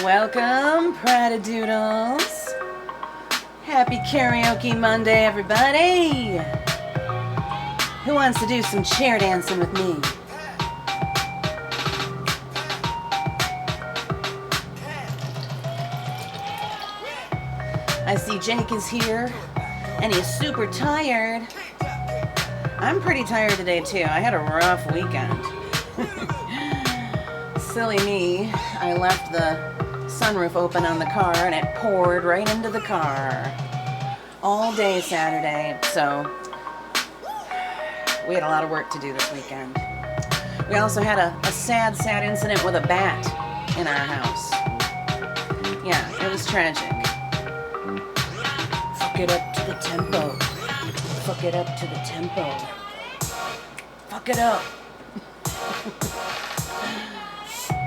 Welcome, Pradadoodles. Happy Karaoke Monday, everybody. Who wants to do some chair dancing with me? I see Jake is here, and he's super tired. I'm pretty tired today, too. I had a rough weekend. Silly me, I left the sunroof open on the car, and it poured right into the car. All day Saturday, so we had a lot of work to do this weekend. We also had a sad incident with a bat in our house. Yeah, it was tragic. Fuck it up to the tempo. Fuck it up to the tempo. Fuck it up.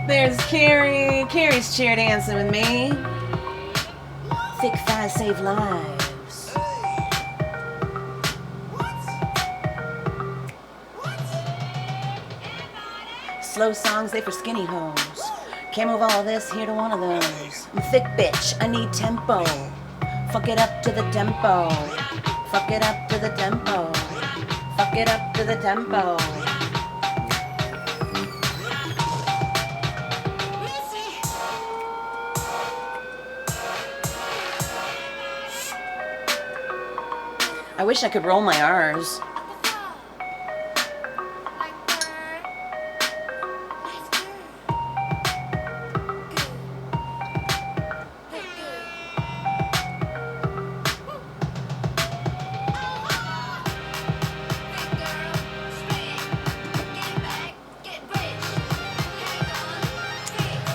There's Carrie. Carrie's chair dancing with me. Thick thighs save lives. Slow songs, they for skinny hoes. Can't move all this here to one of those. I'm thick bitch, I need tempo. Fuck it up to the tempo. Fuck it up to the tempo. Fuck it up to the tempo. I wish I could roll my R's.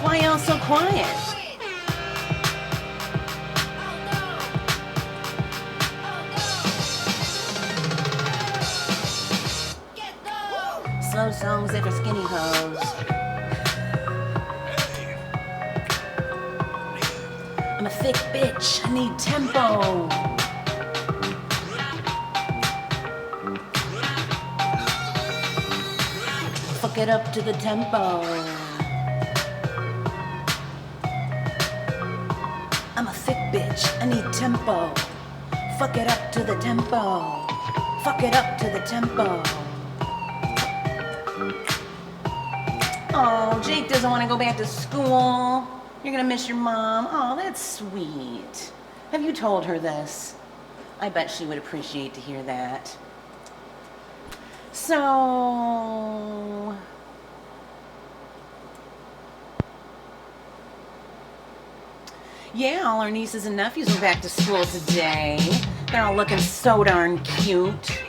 Why y'all so quiet? Slow songs, they for skinny hoes. I'm a thick bitch, I need tempo. Fuck it up to the tempo. I'm a thick bitch, I need tempo. Fuck it up to the tempo. Fuck it up to the tempo. Oh, Jake doesn't want to go back to school. You're gonna miss your mom. Oh, that's sweet. Have you told her this? I bet she would appreciate to hear that. So... yeah, all our nieces and nephews went back to school today. They're all looking so darn cute.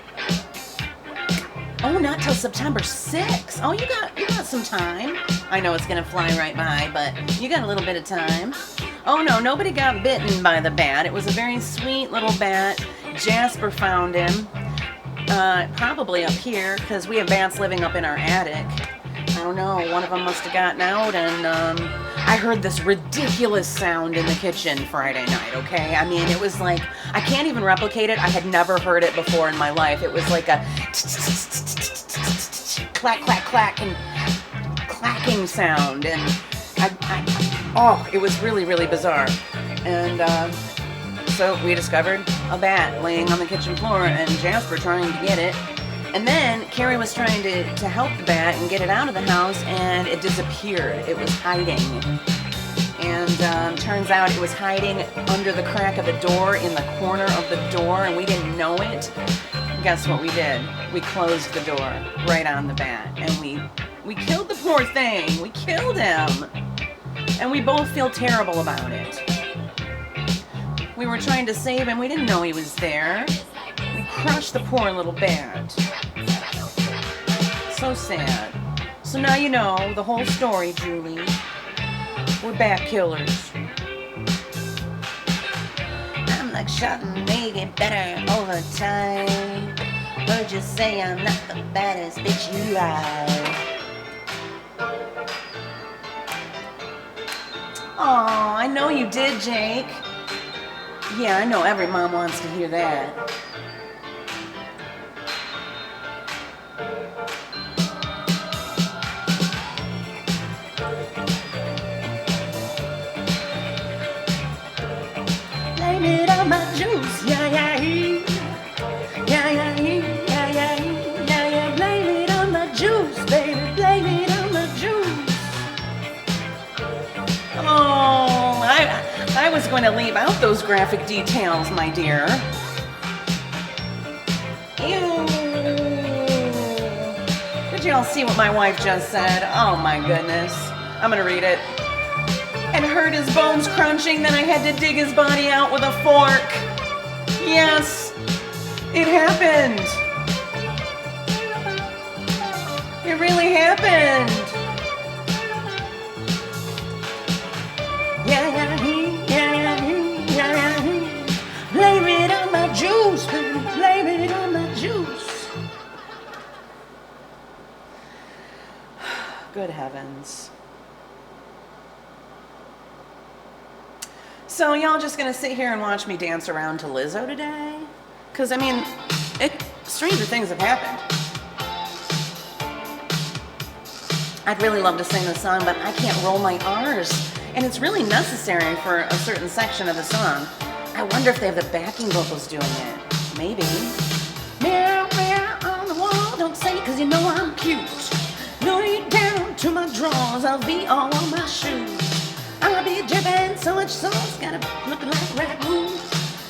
Oh, not till September 6th. Oh, you got some time. I know it's gonna fly right by, but you got a little bit of time. Oh no, nobody got bitten by the bat. It was a very sweet little bat. Jasper found him, probably up here, because we have bats living up in our attic. I don't know, one of them must have gotten out, and I heard this ridiculous sound in the kitchen Friday night, okay? I mean, it was like, I can't even replicate it. I had never heard it before in my life. It was like a clack, clack, clack, and clacking sound, and oh, it was really, really bizarre. And so we discovered a bat laying on the kitchen floor, and Jasper trying to get it. And then Carrie was trying to help the bat and get it out of the house, and it disappeared. It was hiding. And turns out it was hiding under the crack of the door, in the corner of the door, and we didn't know it. Guess what we did? We closed the door right on the bat, and we killed the poor thing. We killed him. And we both feel terrible about it. We were trying to save him. We didn't know he was there. We crushed the poor little bat. So sad. So now you know the whole story, Julie. We're bat killers. I'm like shot and make it better over time. Heard you say I'm not the baddest bitch you like. Aw, I know you did, Jake. Yeah, I know every mom wants to hear that. going to leave out those graphic details, my dear. Ew. Did y'all see what my wife just said? Oh my goodness. I'm going to read it. And heard his bones crunching, then I had to dig his body out with a fork. Yes, it happened. It really happened. Blame it on my juice, baby. Blame it on my juice. Good heavens. So y'all just gonna sit here and watch me dance around to Lizzo today? Because, I mean, stranger things have happened. I'd really love to sing the song, but I can't roll my R's. And it's really necessary for a certain section of the song. I wonder if they have the backing vocals doing it. Maybe. Mirror, mirror on the wall, don't say it 'cause you know I'm cute. Lower you down to my drawers, I'll be all on my shoes. I'll be dripping so much sauce, gotta look like ragu.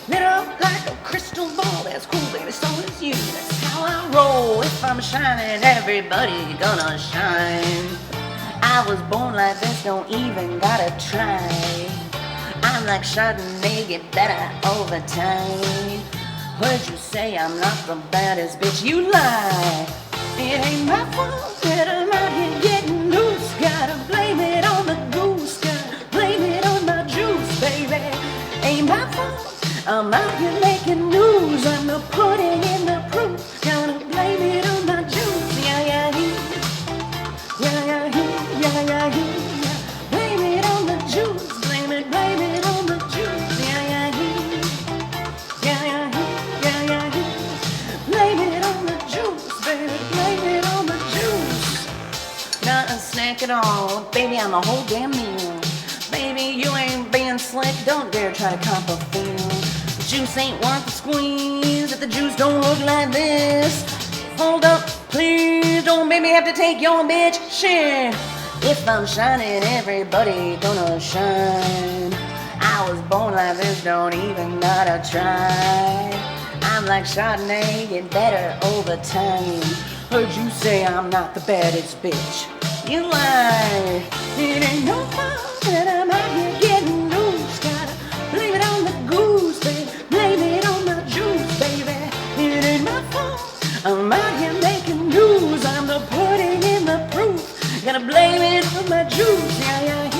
Lit up like a crystal ball, that's cool, baby, so is you. That's how I roll. If I'm shining, everybody gonna shine. I was born like this, don't even gotta try. I'm like Chardonnay, get better over time. Heard you say I'm not the baddest bitch, you lie. It ain't my fault that I'm out here getting loose. Gotta blame it on the goose, gotta blame it on my juice, baby. Ain't my fault, I'm out here making news. I'm the pudding in the proof, gotta blame it on my juice. Yeah, yeah, yeah, yeah, yeah, yeah, yeah. Blame it on the juice, blame it on the juice. Yeah, yeah, yeah, yeah, yeah, yeah, yeah. Blame it on the juice, baby, blame it on the juice. Not a snack at all, baby, I'm a whole damn meal. Baby, you ain't being slick, don't dare try to cop a feel. The juice ain't worth the squeeze if the juice don't look like this. Hold up, please, don't make me have to take your bitch shit. If I'm shining, everybody gonna shine. I was born like this, don't even gotta try. I'm like Chardonnay, get better over time. Heard you say I'm not the baddest bitch, you lie. It ain't no fault that I'm out here getting loose. Gotta blame it on the goose, baby, blame it on my juice, baby. It ain't my fault, I'm out here making news. I'm the pudding in the proof, gotta blame it on my juice. Yeah, yeah,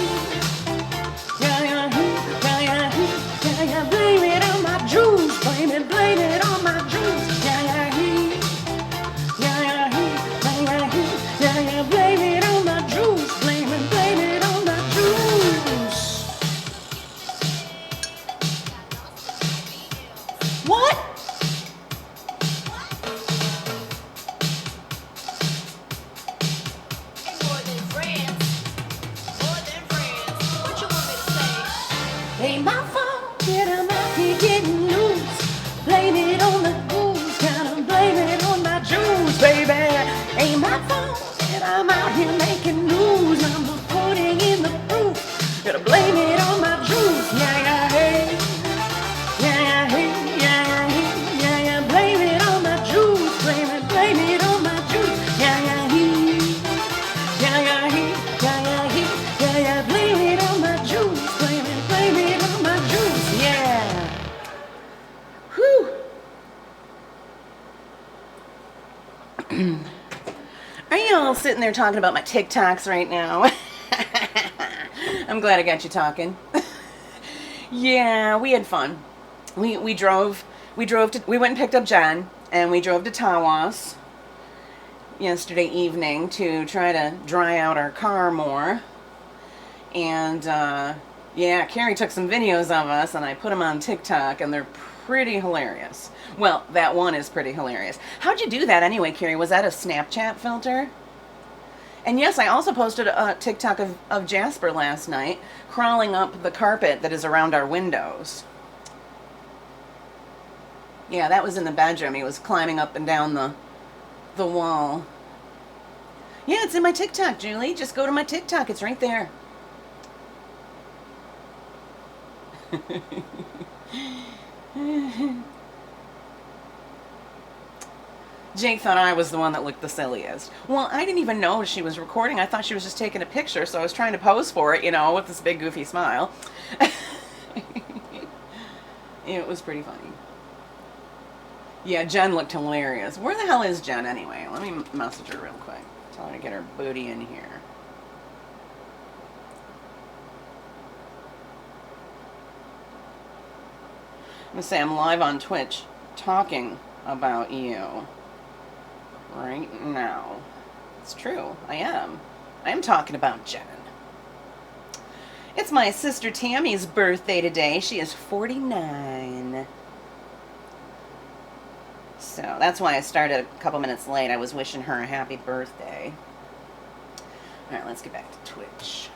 yeah, yeah, yeah, yeah, yeah, yeah. Blame it on my juice, blame it on my juice. Yeah, yeah, yeah, yeah, yeah, yeah, yeah. Blame it on my juice, blame it on my juice. What? Ain't my fault that I'm out here getting loose. Blame it on the goose, gotta blame it on my juice, baby. Ain't my fault that I'm out here making news. I'm the pudding in the proof, gotta blame it on my juice. Yeah, yeah, hey. Yeah, yeah, hey. Yeah, yeah, hey. Yeah, yeah, blame it on my juice. Blame it on my juice. Yeah, yeah, hey. Yeah, yeah, hey. Yeah, yeah, hey. Yeah, yeah, blame it on my juice. Blame it on my juice. Yeah. Whew. Are you all sitting there talking about my TikToks right now? I'm glad I got you talking. Yeah, we had fun. We went and picked up Jen, and we drove to Tawas yesterday evening to try to dry out our car more. And yeah, Carrie took some videos of us, and I put them on TikTok, and they're pretty hilarious. Well, that one is pretty hilarious. How'd you do that anyway, Carrie? Was that a Snapchat filter? And yes, I also posted a TikTok of Jasper last night crawling up the carpet that is around our windows. Yeah, that was in the bedroom. He was climbing up and down the wall. Yeah, it's in my TikTok, Julie. Just go to my TikTok. It's right there. Jake thought I was the one that looked the silliest. Well, I didn't even know she was recording. I thought she was just taking a picture, so I was trying to pose for it, with this big goofy smile. It was pretty funny. Yeah, Jen looked hilarious. Where the hell is Jen anyway? Let me message her real quick. Tell her to get her booty in here. I'm going to say I'm live on Twitch talking about you right now. It's true. I am. I am talking about Jen. It's my sister Tammy's birthday today. She is 49. So that's why I started a couple minutes late. I was wishing her a happy birthday. All right, let's get back to Twitch.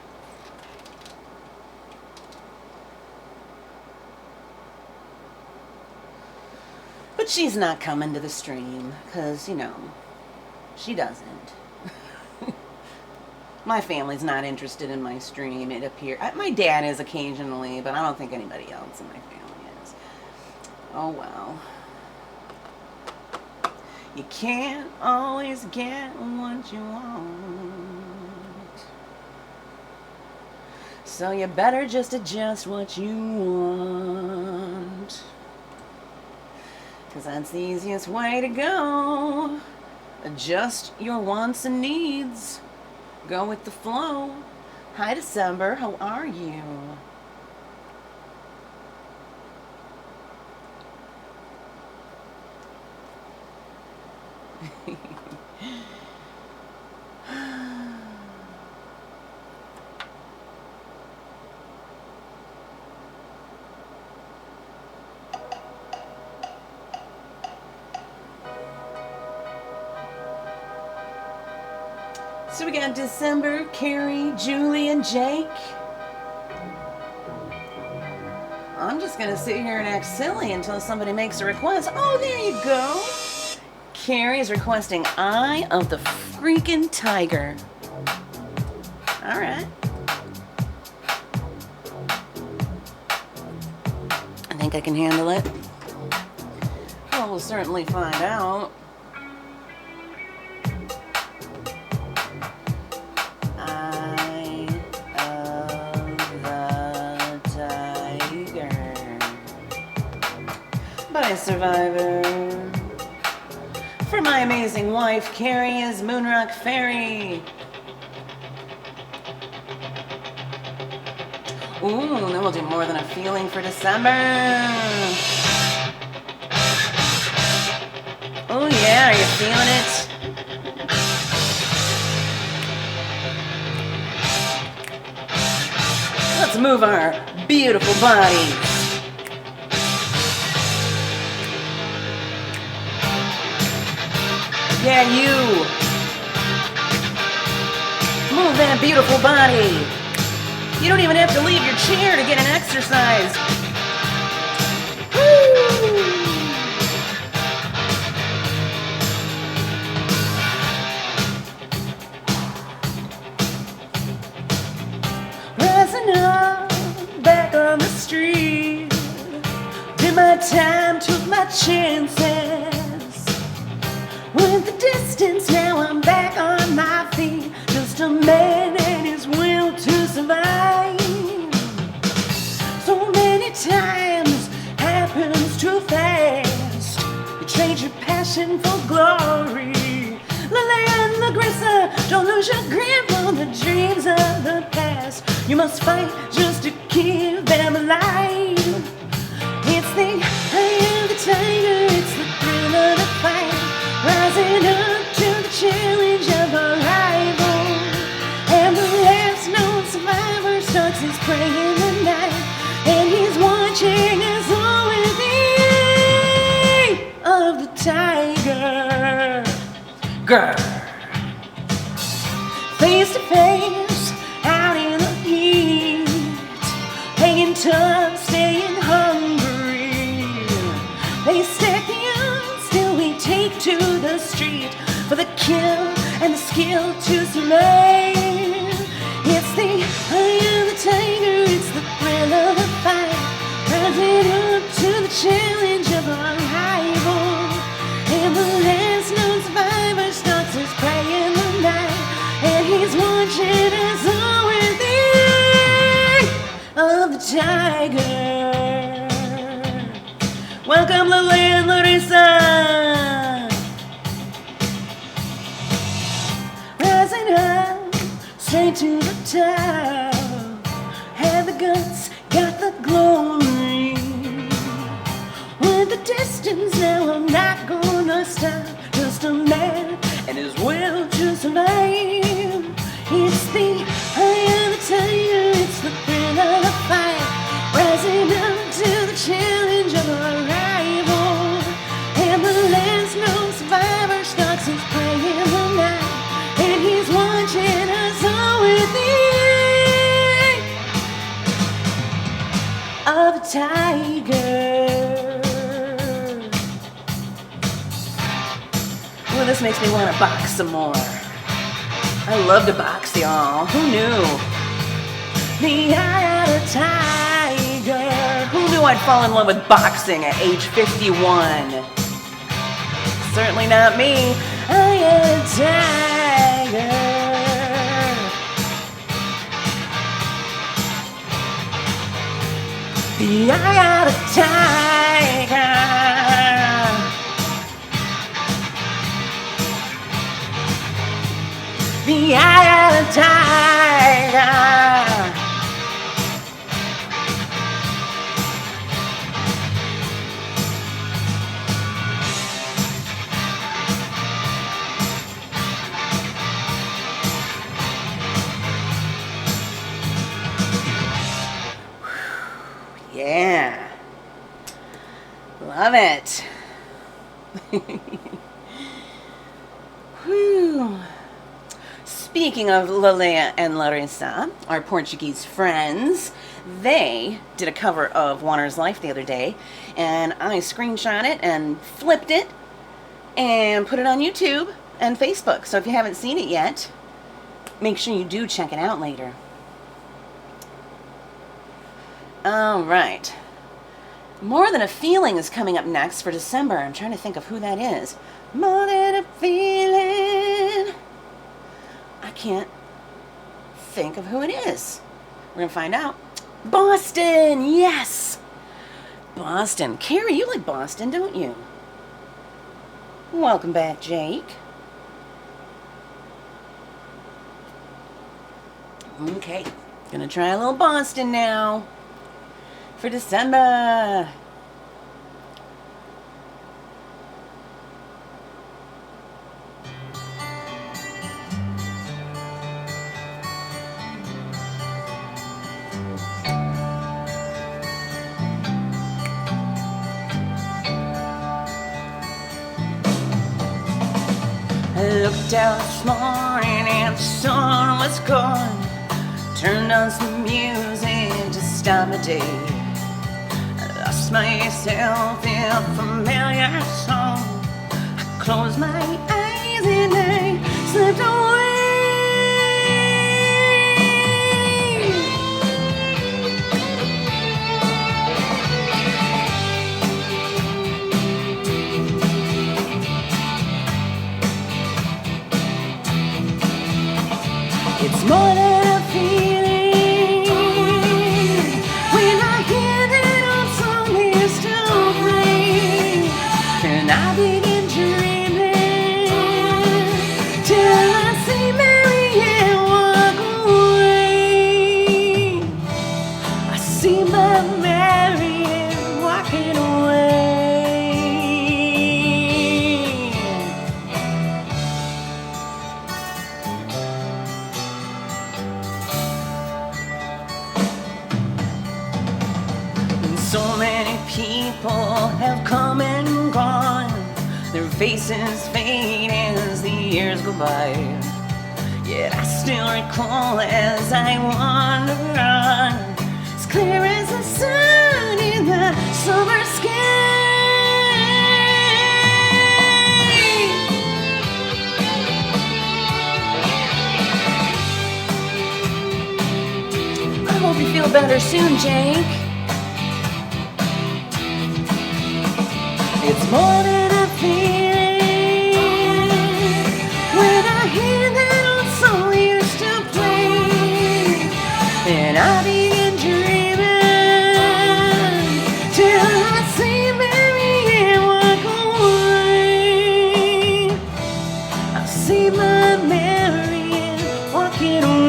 But she's not coming to the stream because, she doesn't. My family's not interested in my stream, it appears. My dad is occasionally, but I don't think anybody else in my family is. Oh, well. You can't always get what you want. So you better just adjust what you want. Because that's the easiest way to go. Adjust your wants and needs. Go with the flow. Hi, December. How are you? So we got December, Carrie, Julie, and Jake. I'm just going to sit here and act silly until somebody makes a request. Oh, there you go. Carrie is requesting Eye of the Freaking Tiger. All right. I think I can handle it. Well, we'll certainly find out. By Survivor. For my amazing wife, Carrie, is Moonrock Fairy. Ooh, then we'll do More Than a Feeling for December. Oh yeah, are you feeling it? Let's move our beautiful bodies. Yeah, you. Move that beautiful body. You don't even have to leave your chair to get an exercise. Woo! Rising up, back on the street. Did my time, took my chances. With the distance, now I'm back on my feet. Just a man and his will to survive. So many times happens too fast. You trade your passion for glory. Lillian LaGrissa, don't lose your grip on the dreams of the past. You must fight just to keep them alive. It's the eye of the tiger, it's the thrill of the fight. Rising up to the challenge of a rival. And the last known survivor starts his prey in the night. And he's watching us all with the eye of the tiger. Grr. Face to face, out in the heat. Hanging tough, staying hungry. They stack the odds till we take to the street for the kill and the skill to survive. It's the eye of the tiger, it's the thrill of the fight. rising up to the challenge of our rival. And the last known survivor starts his prey in the night, and he's watching us all with the eye of the tiger. Welcome, Lily and Larissa. Rising up, straight to the top. Had the guts, got the glory. With the distance, now I'm not gonna stop. Just a man and his will to survive. It's the eye of the tiger, it's the thrill of the fight. Rising up to the challenge of our rival. And the last known survivor starts his prey in the night, and he's watching us all with the eye of a tiger. Well, this makes me want to box some more. I love to box, y'all. Who knew? The eye of a tiger. Who knew I'd fall in love with boxing at age 51? Certainly not me. Eye of a tiger. The eye of a tiger. The eye of a tiger. Yeah. Love it. Whew. Speaking of Lelea and Larissa, our Portuguese friends, they did a cover of Wander's Life the other day, and I screenshot it and flipped it and put it on YouTube and Facebook. So if you haven't seen it yet, make sure you do check it out later. All right. More Than a Feeling is coming up next for December. I'm trying to think of who that is. More Than a Feeling. I can't think of who it is. We're going to find out. Boston, yes. Boston. Carrie, you like Boston, don't you? Welcome back, Jake. Okay. Gonna try a little Boston now for December. I looked out this morning and the sun was gone. Turned on some music to start my day. I lost myself in a familiar song. I closed my eyes and I slipped away. It's more than a feeling when I hear that old song is still playing, and I begin dreaming till I see Marianne walk away. I see my Marianne walking away. So many people have come and gone, their faces fade as the years go by. Yet I still recall as I wander on, as clear as the sun in the summer sky. I hope you feel better soon, Jake. It's more than a feeling when I hear that old song we used to play, and I begin dreaming till I see Mary Ann walk away. I see my Mary Ann walking away.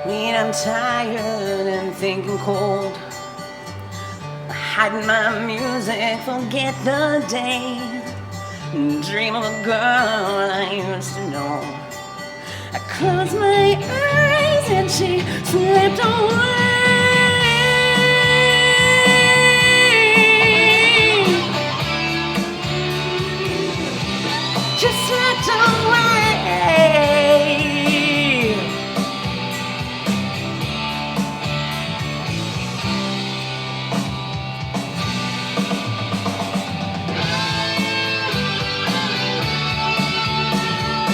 When I'm tired and thinking cold, I hide my music, forget the day, dream of a girl I used to know. I close my eyes and she slipped away. Just slipped away.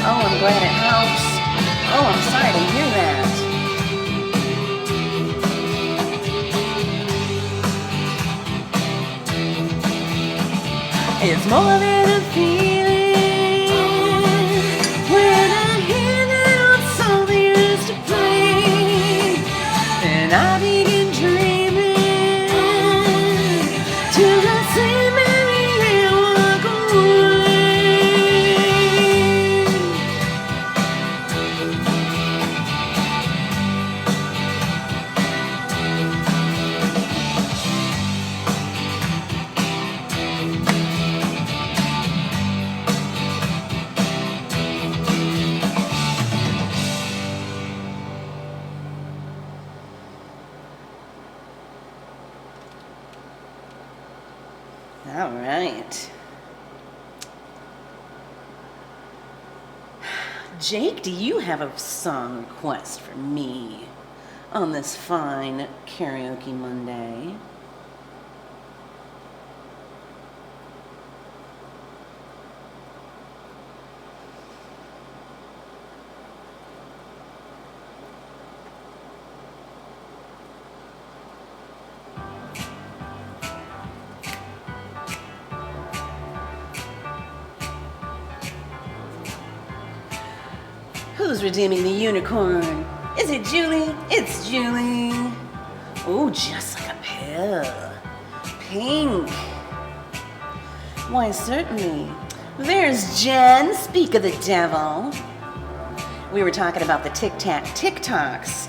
Oh, I'm glad it helps. Oh, I'm sorry to hear that. It's more than a feeling when I hear that old song they used to play, and I begin dreaming till I see Mary Ann walk away. All right. Jake, do you have a song request for me on this fine karaoke Monday? Who's redeeming the unicorn? Is it Julie? It's Julie. Ooh, just like a pill. Pink. Why, certainly. There's Jen. Speak of the devil. We were talking about the TikToks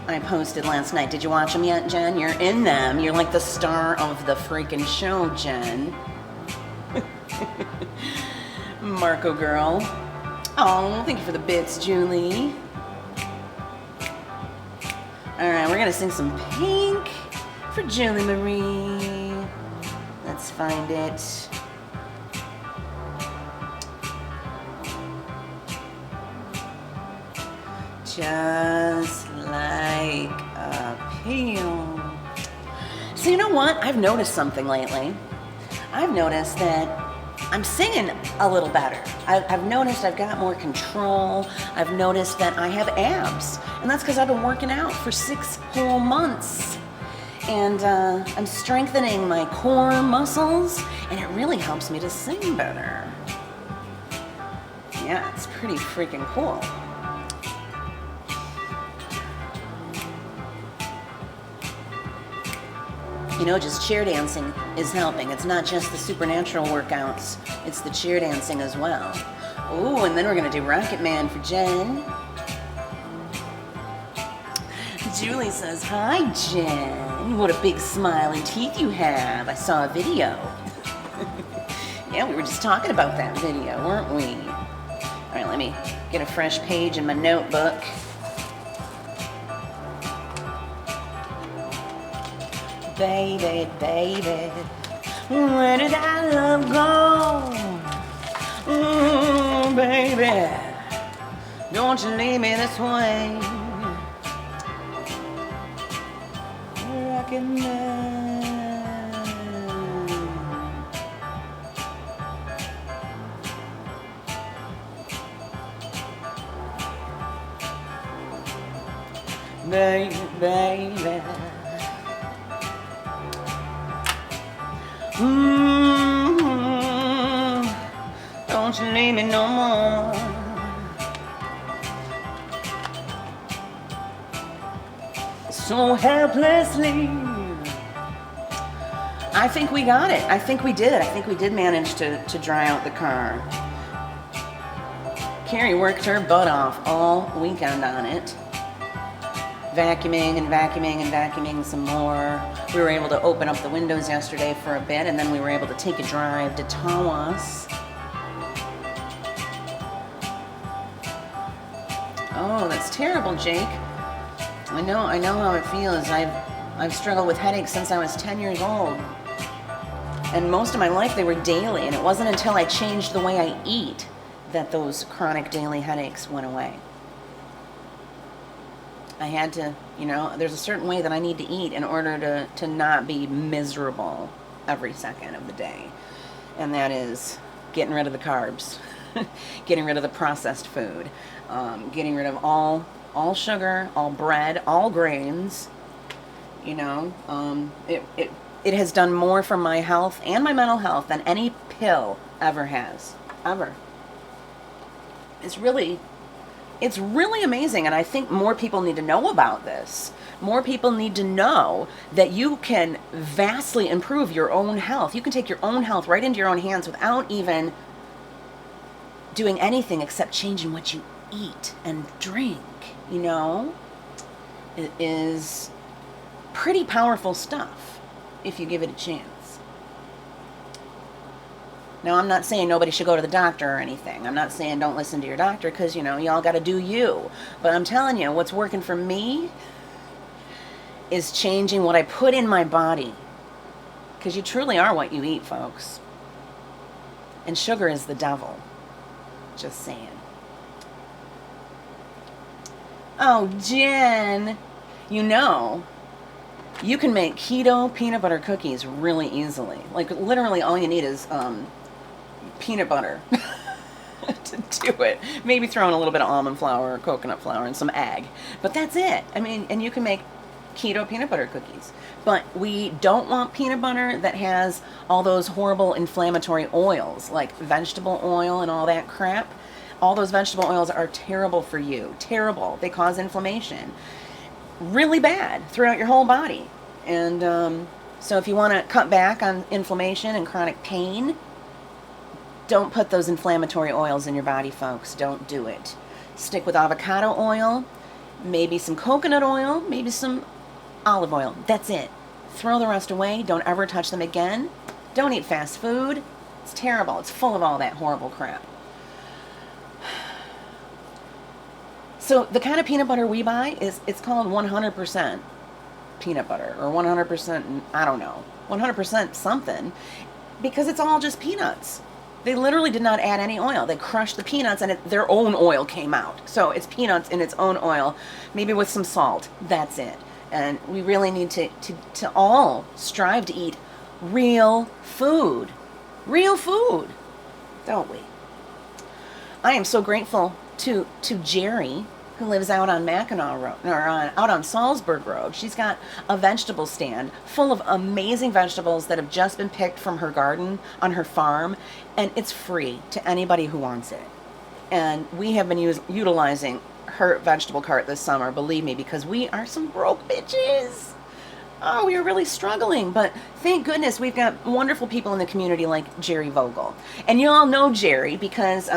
I posted last night. Did you watch them yet, Jen? You're in them. You're like the star of the freaking show, Jen. Marco girl. Oh, thank you for the bits, Julie. All right, we're gonna sing some Pink for Julie Marie. Let's find it. Just like a pill. So you know what? I've noticed something lately. I've noticed that I'm singing a little better. I've noticed I've got more control. I've noticed that I have abs. And that's because I've been working out for 6 whole months. And I'm strengthening my core muscles, and it really helps me to sing better. Yeah, it's pretty freaking cool. You know, just chair dancing is helping. It's not just the supernatural workouts, it's the chair dancing as well. Ooh, and then we're gonna do Rocket Man for Jen. Julie says, hi, Jen. What a big smile and teeth you have. I saw a video. Yeah, we were just talking about that video, weren't we? Let me get a fresh page in my notebook. Baby, baby, where did that love go? Baby, don't you leave me this way. Rockin' man. Baby, baby. Don't you leave me no more. So helplessly. I think we got it. I think we did. I think we did manage to dry out the car. Carrie worked her butt off all weekend on it. Vacuuming and vacuuming and vacuuming some more. We were able to open up the windows yesterday for a bit, and then we were able to take a drive to Tawas. Oh, that's terrible, Jake. I know how it feels. I've struggled with headaches since I was 10 years old. And most of my life they were daily, and it wasn't until I changed the way I eat that those chronic daily headaches went away. I had to, there's a certain way that I need to eat in order to not be miserable every second of the day. And that is getting rid of the carbs, getting rid of the processed food, getting rid of all sugar, all bread, all grains. It has done more for my health and my mental health than any pill ever has. Ever. It's really amazing, and I think more people need to know about this. More people need to know that you can vastly improve your own health. You can take your own health right into your own hands without even doing anything except changing what you eat and drink, It is pretty powerful stuff if you give it a chance. Now, I'm not saying nobody should go to the doctor or anything. I'm not saying don't listen to your doctor because, y'all got to do you. But I'm telling you, what's working for me is changing what I put in my body. Because you truly are what you eat, folks. And sugar is the devil. Just saying. Oh, Jen, you can make keto peanut butter cookies really easily. Like, literally all you need is peanut butter to do it. Maybe throw in a little bit of almond flour or coconut flour and some egg. But that's it. And you can make keto peanut butter cookies. But we don't want peanut butter that has all those horrible inflammatory oils, like vegetable oil and all that crap. All those vegetable oils are terrible for you. Terrible. They cause inflammation. Really bad throughout your whole body. And so if you want to cut back on inflammation and chronic pain, don't put those inflammatory oils in your body, folks. Don't do it. Stick with avocado oil, maybe some coconut oil, maybe some olive oil. That's it. Throw the rest away. Don't ever touch them again. Don't eat fast food. It's terrible. It's full of all that horrible crap. So the kind of peanut butter we buy it's called 100% peanut butter, or 100%, I don't know, 100% something, because it's all just peanuts. They literally did not add any oil. They crushed the peanuts and their own oil came out. So it's peanuts in its own oil, maybe with some salt. That's it. And we really need to all strive to eat real food. Real food, don't we? I am so grateful to Jerry, who lives out on Mackinac Road, or out on Salzburg Road. She's got a vegetable stand full of amazing vegetables that have just been picked from her garden on her farm, and it's free to anybody who wants it. And we have been utilizing her vegetable cart this summer, believe me, because we are some broke bitches. Oh, we were really struggling, but thank goodness we've got wonderful people in the community like Jerry Vogel. And you all know Jerry because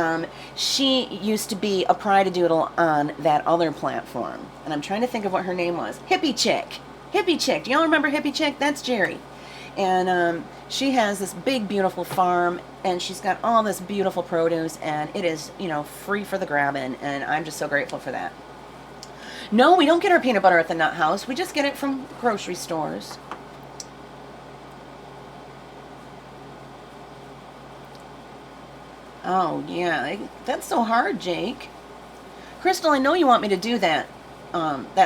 she used to be a Pride-a-Doodle on that other platform. And I'm trying to think of what her name was. Hippie Chick. Hippie Chick. Do y'all remember Hippie Chick? That's Jerry. And she has this big, beautiful farm, and she's got all this beautiful produce, and it is, free for the grabbing, and I'm just so grateful for that. No, we don't get our peanut butter at the Nut House. We just get it from grocery stores. Oh, yeah. That's so hard, Jake. Crystal, I know you want me to do that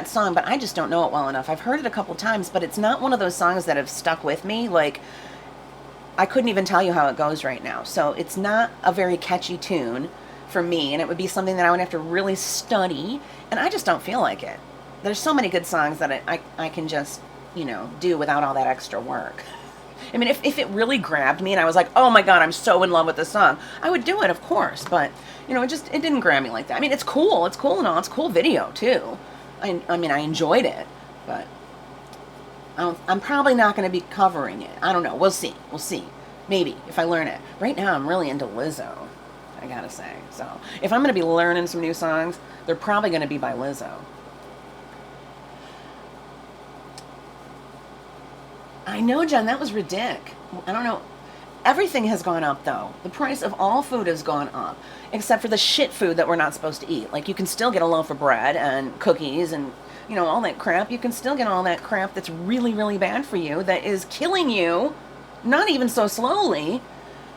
song, but I just don't know it well enough. I've heard it a couple times, but it's not one of those songs that have stuck with me. Like, I couldn't even tell you how it goes right now. So it's not a very catchy tune for me, and it would be something that I would have to really study, and I just don't feel like it. There's so many good songs that I can just, do without all that extra work. I mean, if it really grabbed me and I was like, oh my God, I'm so in love with this song, I would do it, of course, but, it didn't grab me like that. I mean, it's cool and all, it's a cool video, too. I mean, I enjoyed it, but I'm probably not going to be covering it. I don't know. We'll see. Maybe, if I learn it. Right now, I'm really into Lizzo, I gotta say. So, if I'm going to be learning some new songs, they're probably going to be by Lizzo. I know, Jen, that was ridiculous. I don't know. Everything has gone up, though. The price of all food has gone up, except for the shit food that we're not supposed to eat. Like, you can still get a loaf of bread and cookies and, all that crap. You can still get all that crap that's really, really bad for you, that is killing you, not even so slowly.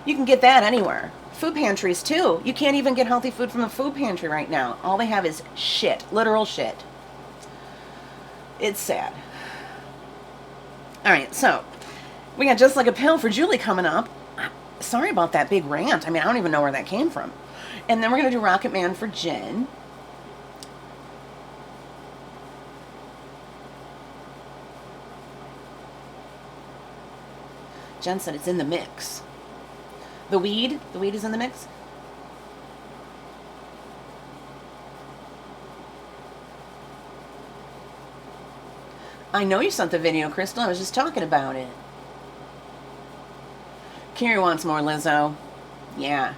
You can get that anywhere. Food pantries, too. You can't even get healthy food from the food pantry right now. All they have is shit. Literal shit. It's sad. All right, so we got Just Like a Pill for Julie coming up. Sorry about that big rant. I mean, I don't even know where that came from. And then we're going to do Rocket Man for Jen. Jen said it's in the mix. The weed is in the mix? I know you sent the video, Crystal. I was just talking about it. Carrie wants more Lizzo. Yeah.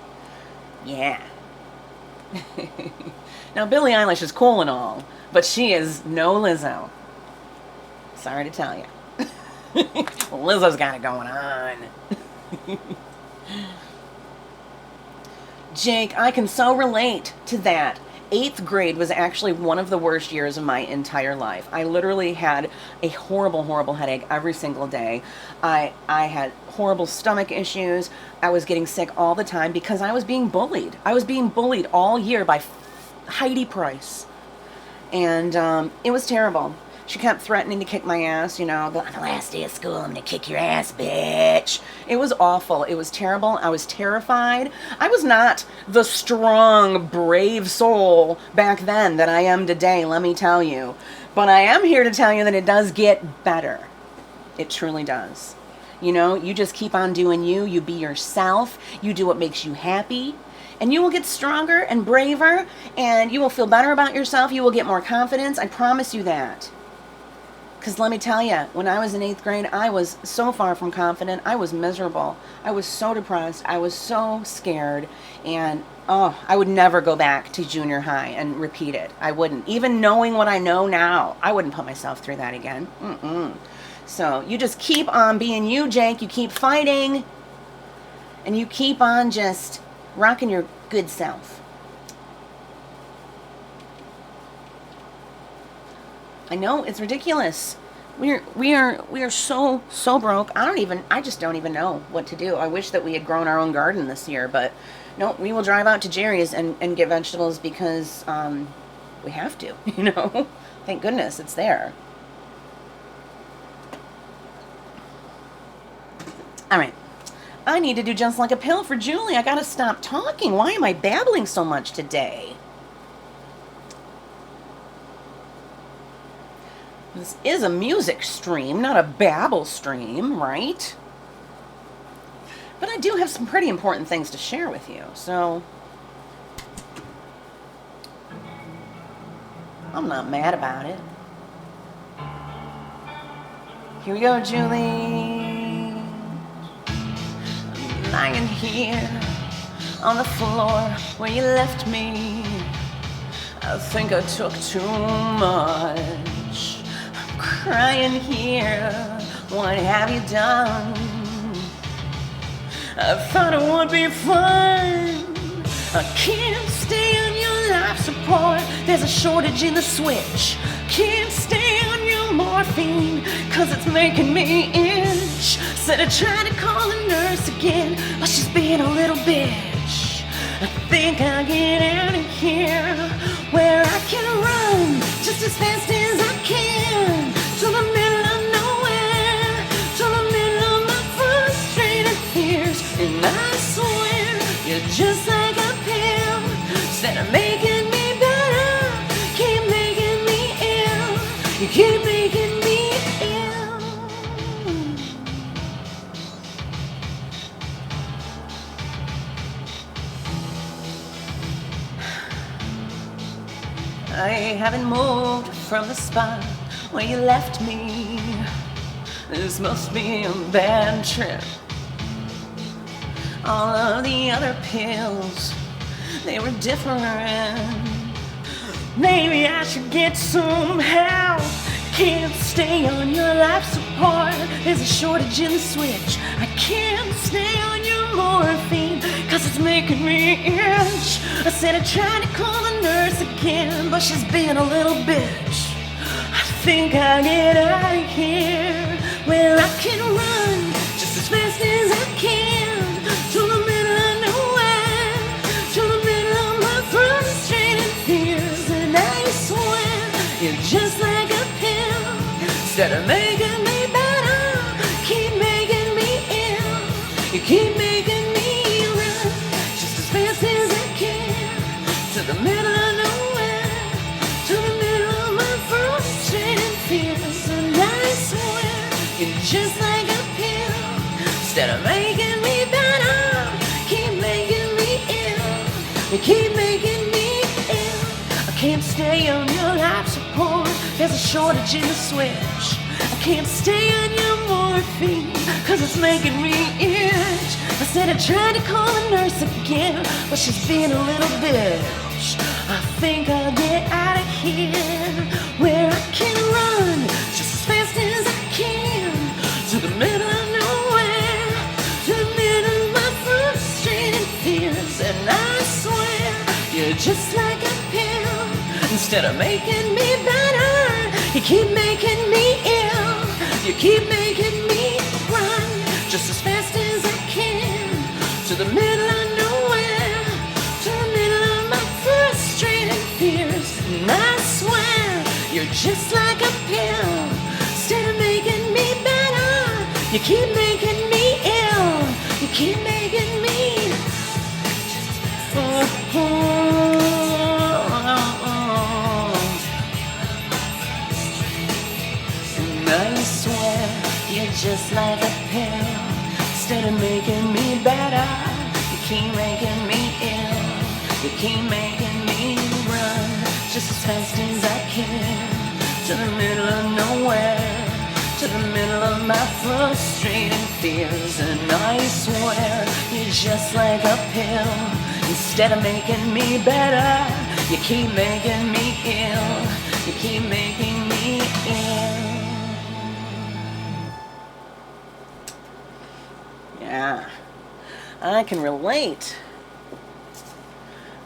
Now, Billie Eilish is cool and all, but she is no Lizzo. Sorry to tell you. Lizzo's got it going on. Jake, I can so relate to that. 8th grade was actually one of the worst years of my entire life. I literally had a horrible, horrible headache every single day. I had horrible stomach issues. I was getting sick all the time because I was being bullied. I was being bullied all year by Heidi Price. And it was terrible. She kept threatening to kick my ass, on the last day of school, I'm gonna kick your ass, bitch. It was awful. It was terrible. I was terrified. I was not the strong, brave soul back then that I am today, let me tell you. But I am here to tell you that it does get better. It truly does. You just keep on doing you. You be yourself. You do what makes you happy. And you will get stronger and braver, and you will feel better about yourself. You will get more confidence. I promise you that. Because let me tell you, when I was in 8th grade, I was so far from confident. I was miserable. I was so depressed. I was so scared. And, I would never go back to junior high and repeat it. I wouldn't. Even knowing what I know now, I wouldn't put myself through that again. So you just keep on being you, Jake. You keep fighting. And you keep on just rocking your good self. I know, it's ridiculous. We are so broke. I just don't even know what to do. I wish that we had grown our own garden this year, but no, we will drive out to Jerry's and get vegetables because we have to, Thank goodness it's there. All right. I need to do Just Like a Pill for Julie. I gotta stop talking. Why am I babbling so much today? This is a music stream, not a babble stream, right? But I do have some pretty important things to share with you, so I'm not mad about it. Here we go, Julie. I'm lying here on the floor where you left me. I think I took too much. Crying here What have you done? I thought it would be fun. I can't stay on your life support. There's a shortage in the switch. Can't stay on your morphine, cause it's making me itch. Said I tried to call the nurse again, but she's being a little bitch. I think I'll get out of here, where I can run just as fast as I can, to the middle of nowhere, to the middle of my frustrated fears. And I swear, you're just like a pill. Instead of making me better, keep making me ill. You keep making me ill. I haven't moved from the spot where you left me. This must be a bad trip. All of the other pills, they were different. Maybe I should get some help. Can't stay on your life support. There's a shortage in the switch. I can't stay on your morphine, cause it's making me itch. I said I tried to call the nurse again, but she's being a little bitch. I think I'll get out of here, where I can run just as fast as I can, to the middle of nowhere, to the middle of my frustrated fears. And I swear, you're just like a pill. Instead of making me better, keep making me ill. You keep making me run just as fast as I can, to the middle of nowhere, to the middle of my frustrated fears. And I swear, you're just like a pill. Instead of making me better, keep making me ill. You keep making me ill. I can't stay on your life support. There's a shortage in the switch. I can't stay on your morphine, cause it's making me itch. I said I tried to call the nurse again, but she's being a little bitch. I think I'll get out of here, where I can run just as fast as I can, to the middle of nowhere, to the middle of my frustrated fears. And I swear, you're just like a pill. Instead of making me better, you keep making me ill. You keep making me run just as fast as I can, to the middle of nowhere, to the middle of my frustrated fears. And I swear, you're just like a pill. Instead of making me better, you keep making me ill. You keep making me. And I swear, you're just like a pill. Instead of making me better, you keep making me ill. You keep making me run just as fast as I can, to the middle of nowhere, to the middle of my frustrated fears. And I swear, you're just like a pill. Instead of making me better, you keep making me ill. You keep making me ill. Yeah, I can relate.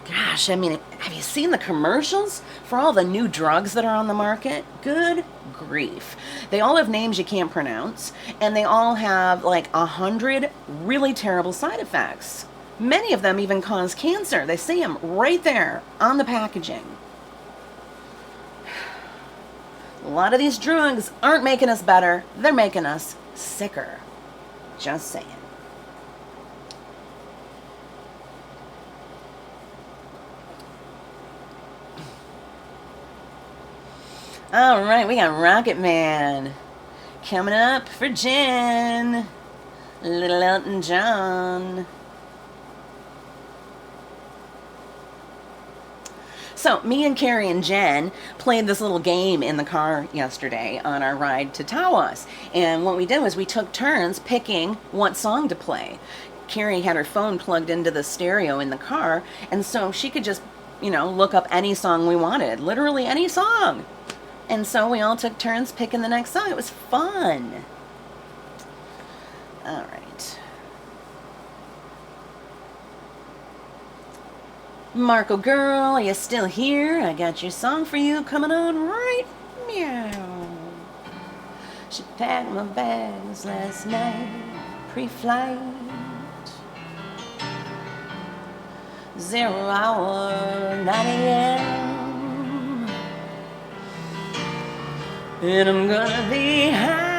Gosh, I mean, have you seen the commercials for all the new drugs that are on the market? Good grief. They all have names you can't pronounce, and they all have like 100 really terrible side effects. Many of them even cause cancer. They say them right there on the packaging. A lot of these drugs aren't making us better. They're making us sicker. Just saying. All right, we got Rocket Man coming up for Jen. Little Elton John. So me and Carrie and Jen played this little game in the car yesterday on our ride to Tawas. And what we did was we took turns picking what song to play. Carrie had her phone plugged into the stereo in the car, and so she could just, you know, look up any song we wanted, literally any song. And so we all took turns picking the next song. It was fun. All right. Marco girl, are you still here? I got your song for you coming on right meow. She packed my bags last night, pre-flight. 0 hour, 9 a.m. And I'm gonna be high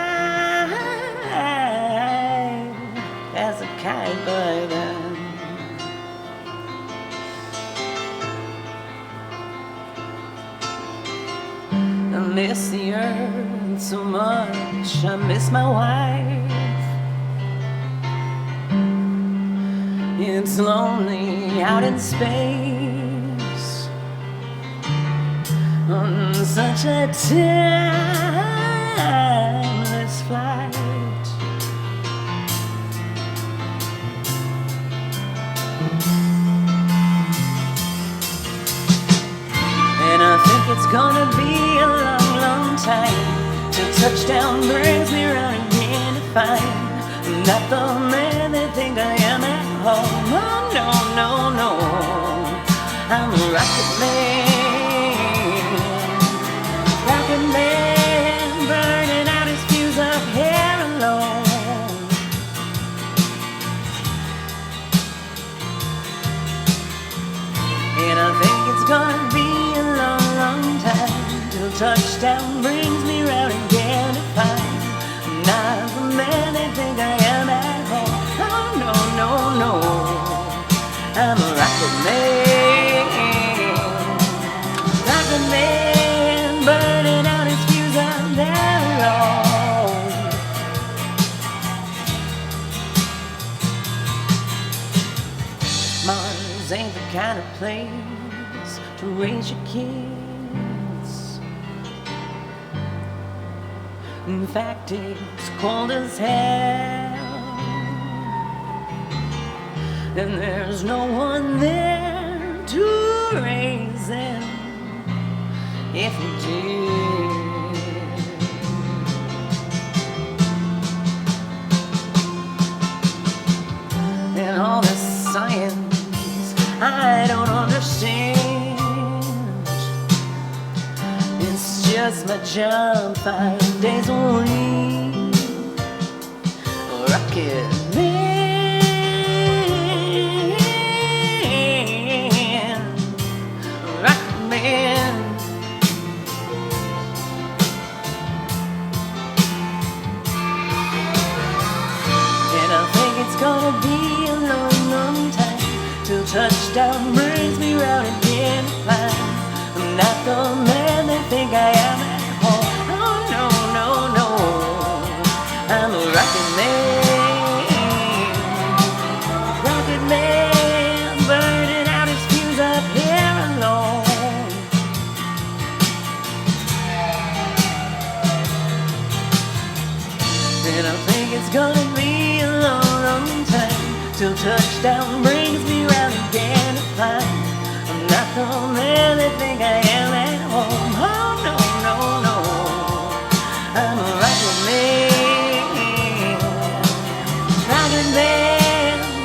as a kite by then. I miss the earth so much, I miss my wife. It's lonely out in space on such a timeless flight. And I think it's gonna be a long, long time till touchdown brings me around again to find I'm not the man they think I am at home. Oh no, no, no, I'm a rocket man, burning out his fuse up here alone. And I think it's gonna be a long, long time till touchdown brings me round again to find I'm not the man they think I am at home. Oh no, no, no, I'm a rocket man, burning out his fuse out there alone. Mars ain't the kind of place to raise your kids. In fact, it's cold as hell, and there's no one there to raise them if you did. And all this science I don't understand. It's just my job 5 days a week. Rocket man, rocket man. And I think it's gonna be a long, long time till touchdown brings me round again to find I'm not the man they think I am at home. Oh no, no, no, I'm a rocket man, burning out his fuse up here alone. And I think it's gonna be a long, long time till touchdown brings me round again to find I'm not the man they think I am at home. Oh no, no, no, I'm a rocket man,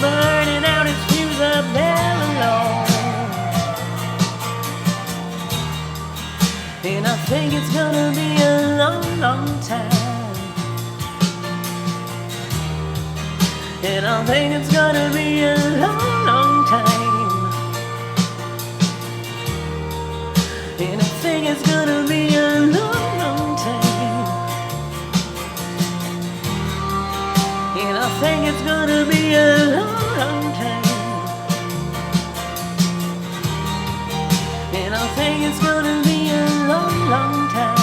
burning out his fuse up there alone. And I think it's gonna be a long, long time. And I think it's gonna be a long, long time. And I think it's gonna be a long, long time. And I think it's gonna be a long, long time. And I think it's gonna be a long, long time.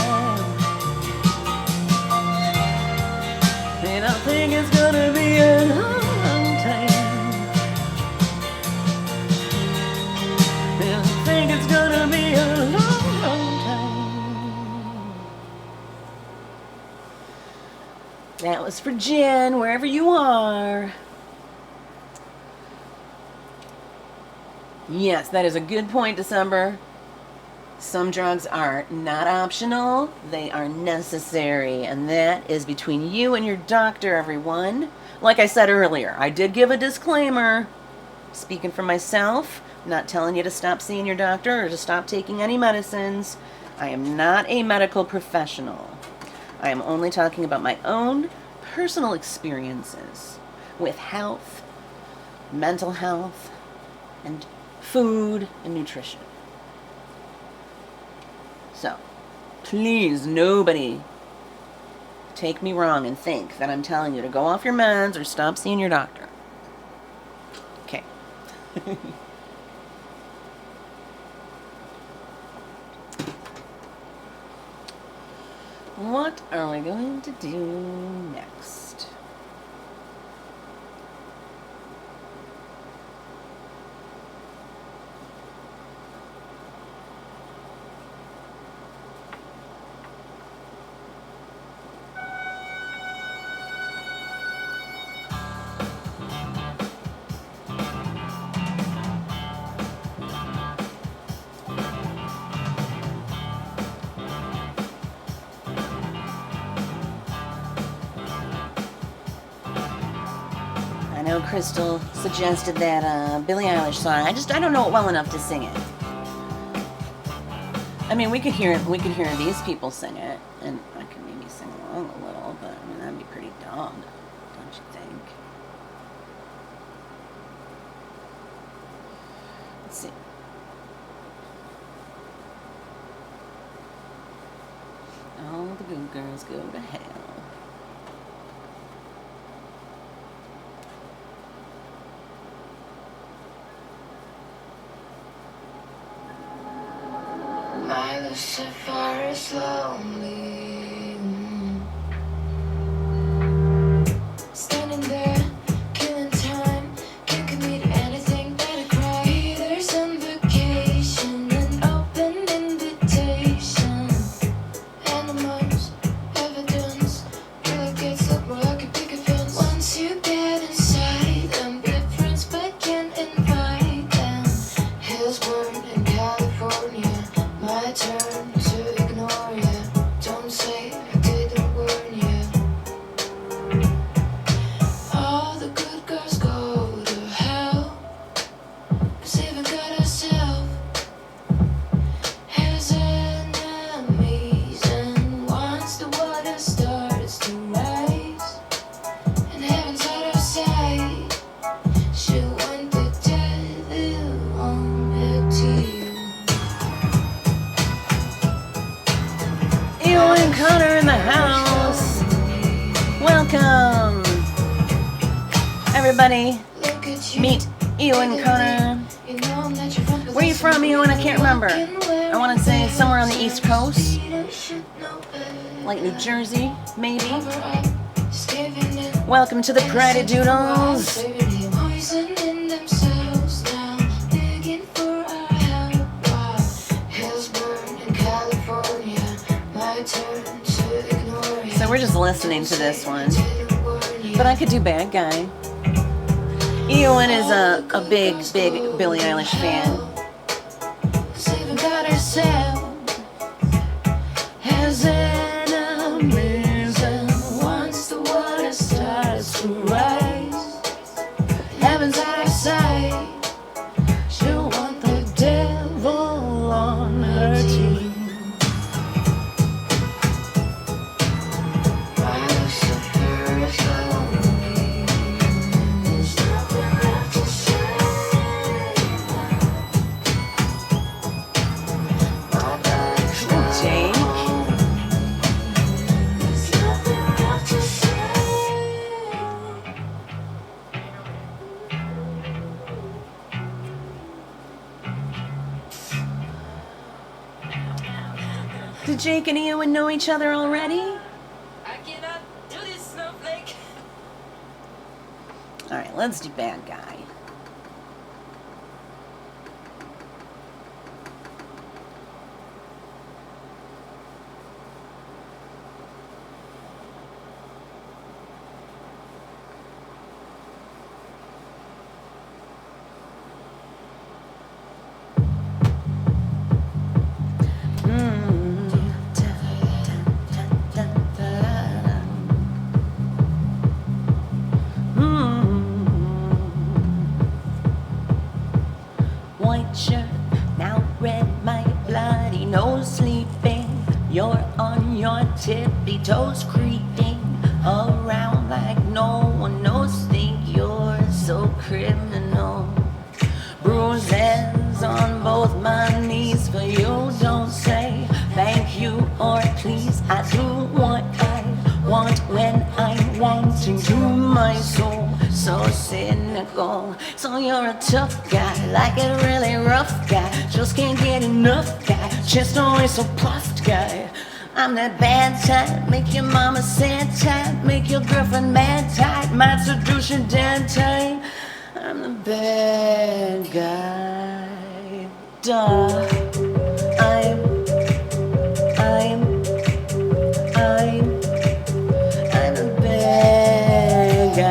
And I think it's gonna be a long, long time. And I think it's gonna be a long, long time. That was for Jen, wherever you are. Yes, that is a good point, December. Some drugs are not optional, they are necessary, and that is between you and your doctor, everyone. Like I said earlier, I did give a disclaimer. Speaking for myself, I'm not telling you to stop seeing your doctor or to stop taking any medicines. I am not a medical professional. I am only talking about my own personal experiences with health, mental health, and food and nutrition. So, please, nobody take me wrong and think that I'm telling you to go off your meds or stop seeing your doctor. Okay. What are we going to do next? I know Crystal suggested that Billie Eilish song. I don't know it well enough to sing it. I mean, we could hear these people sing it, and I could maybe sing along a little, but I mean that'd be pretty dumb, don't you think? Let's see. All the good girls go to hell. My Lucifer is lonely. Standing there, killing time. Can't commit anything but a cry. There's on vacation, an open invitation. Animals, evidence. Delegates look more like a picket fence. Once you get inside them, good friends but can't invite them. Hills burn in California. My turn to ignore you. Don't say I didn't warn you. All the good girls go to hell. 'Cause even God herself has enemies. And once the water starts to rise and heaven's out of sight, she'll want the devil on her teeth. Ewan Connor in the house. Welcome, everybody. Meet Ewan Connor. Where are you from, Ewan? I can't remember. I want to say somewhere on the East Coast, like New Jersey, maybe. Welcome to the Pride Doodles. So we're just listening to this one. But I could do bad guy. Ewan is a big Billie Eilish fan. God herself has enemies, and once the water starts to rise, heaven's out of sight, she'll want the devil on her team. Did Jake and Ewan know each other already? I cannot do this, snowflake. Alright, let's do bad guy. no sleeping. You're on your tippy toes, creeping around like no one knows. Think you're so criminal. Bruises on both my knees for you. Don't say thank you or please. I do what I want when I'm wanting to. My soul so cynical. So you're a tough guy, like a really rough guy. Just can't get enough guy, chest always so puffed guy. I'm that bad type, make your mama sad type, make your girlfriend mad tight, might seduce you dead tight. I'm the bad guy. Duh. I'm the bad guy.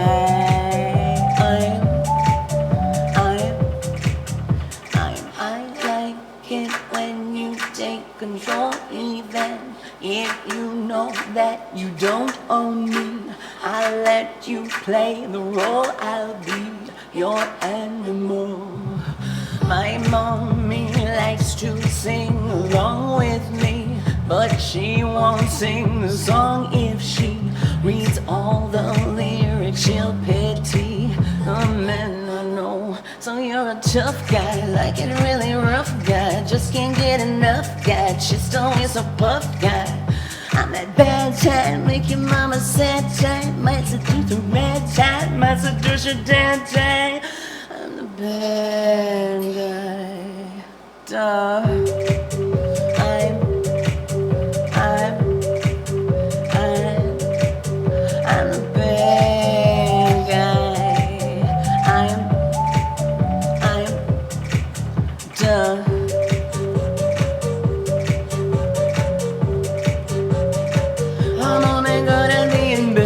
I like it when you take control, even if you know that you don't own me. I'll let you play the role, I'll be your animal. My mommy likes to sing along with me, but she won't sing the song if she reads all the lyrics. She'll pity the men I know. So you're a tough guy, like a really rough guy, just can't get enough guy, just always a puff guy. I'm that bad type, make your mama sad type, might seduce her mad type, might seduce her dead type. I'm the bad guy. Duh. I'm the bad guy. Duh. I'm only good at being bad.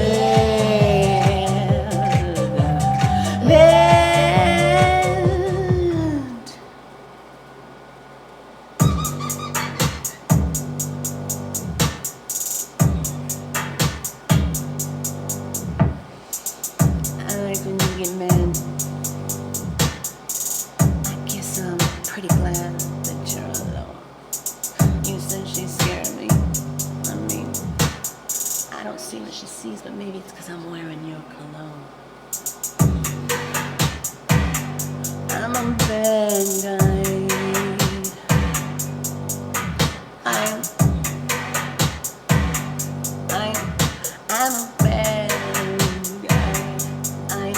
I like when you get mad. I guess I'm pretty glad that you're alone. You said she scared me. I mean, I don't see what she sees, but maybe it's because I'm wearing your cologne. I'm a bad guy. I'm a bad guy.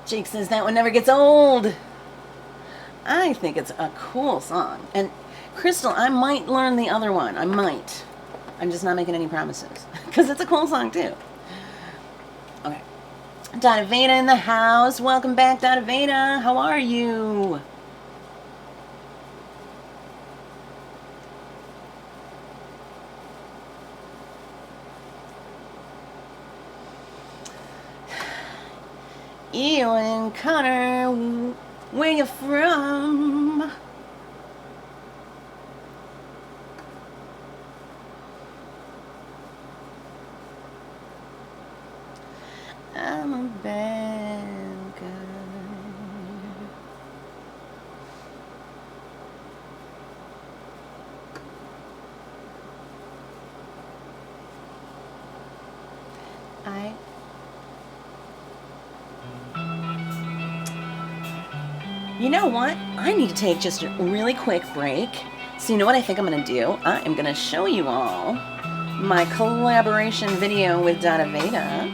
Jake says that one never gets old. I think it's a cool song. And Crystal, I might learn the other one. I might. I'm just not making any promises. Because it's a cool song too. Okay. Donna Veda in the house. Welcome back, Donna Veda. How are you? Ewan Connor, where you from? I'm a bad guy. You know what? I need to take just a really quick break. So you know what I think I'm going to do? I am going to show you all my collaboration video with Donna Veda.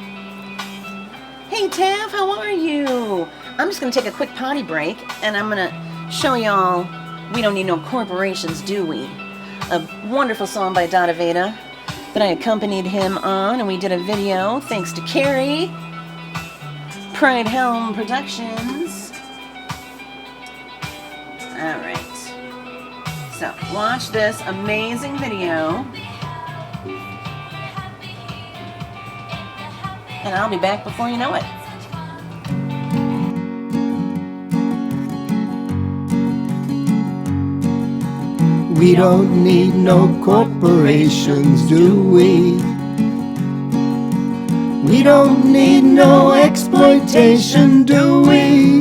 Hey Tav, how are you? I'm just going to take a quick potty break and I'm going to show y'all We Don't Need No Corporations, Do We? A wonderful song by Donna Veda that I accompanied him on, and we did a video thanks to Carrie, Pride Helm Productions. Alright, so watch this amazing video, and I'll be back before you know it. We don't need no corporations, do we? We don't need no exploitation, do we?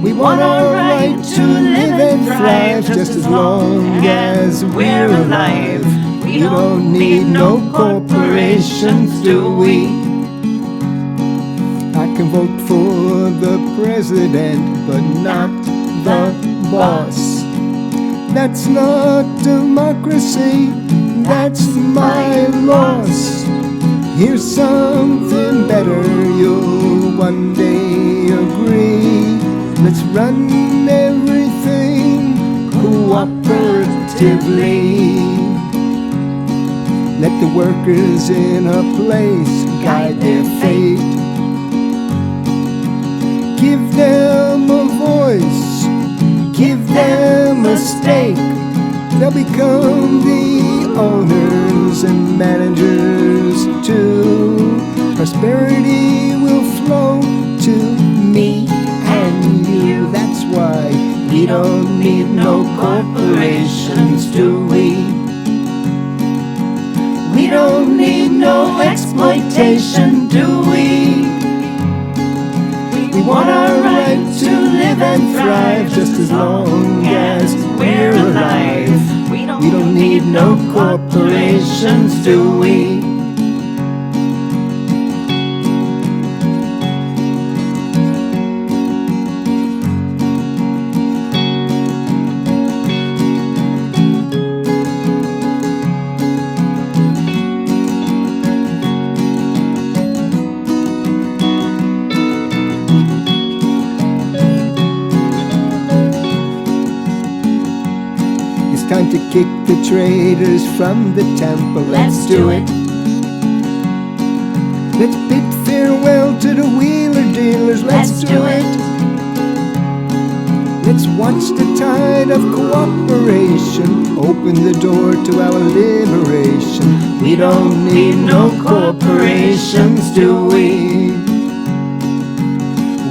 We want our right to live and thrive just as long as we're alive. We don't need no corporations, do we? I can vote for the president, but not the boss. That's not democracy, that's my loss. Here's something better, you'll one day agree. Let's run everything cooperatively. Let the workers in a place guide their fate. Give them a voice, give them a stake. They'll become the owners and managers too. Prosperity will flow to me and you. That's why we don't need no corporations, do we? We don't need no exploitation, do we? We want our right to live and thrive just as long as we're alive. We don't need no corporations, do we? Time to kick the traitors from the temple. Let's do it. Let's bid farewell to the wheeler dealers. Let's do it. Let's watch the tide of cooperation open the door to our liberation. We don't need no corporations, do we?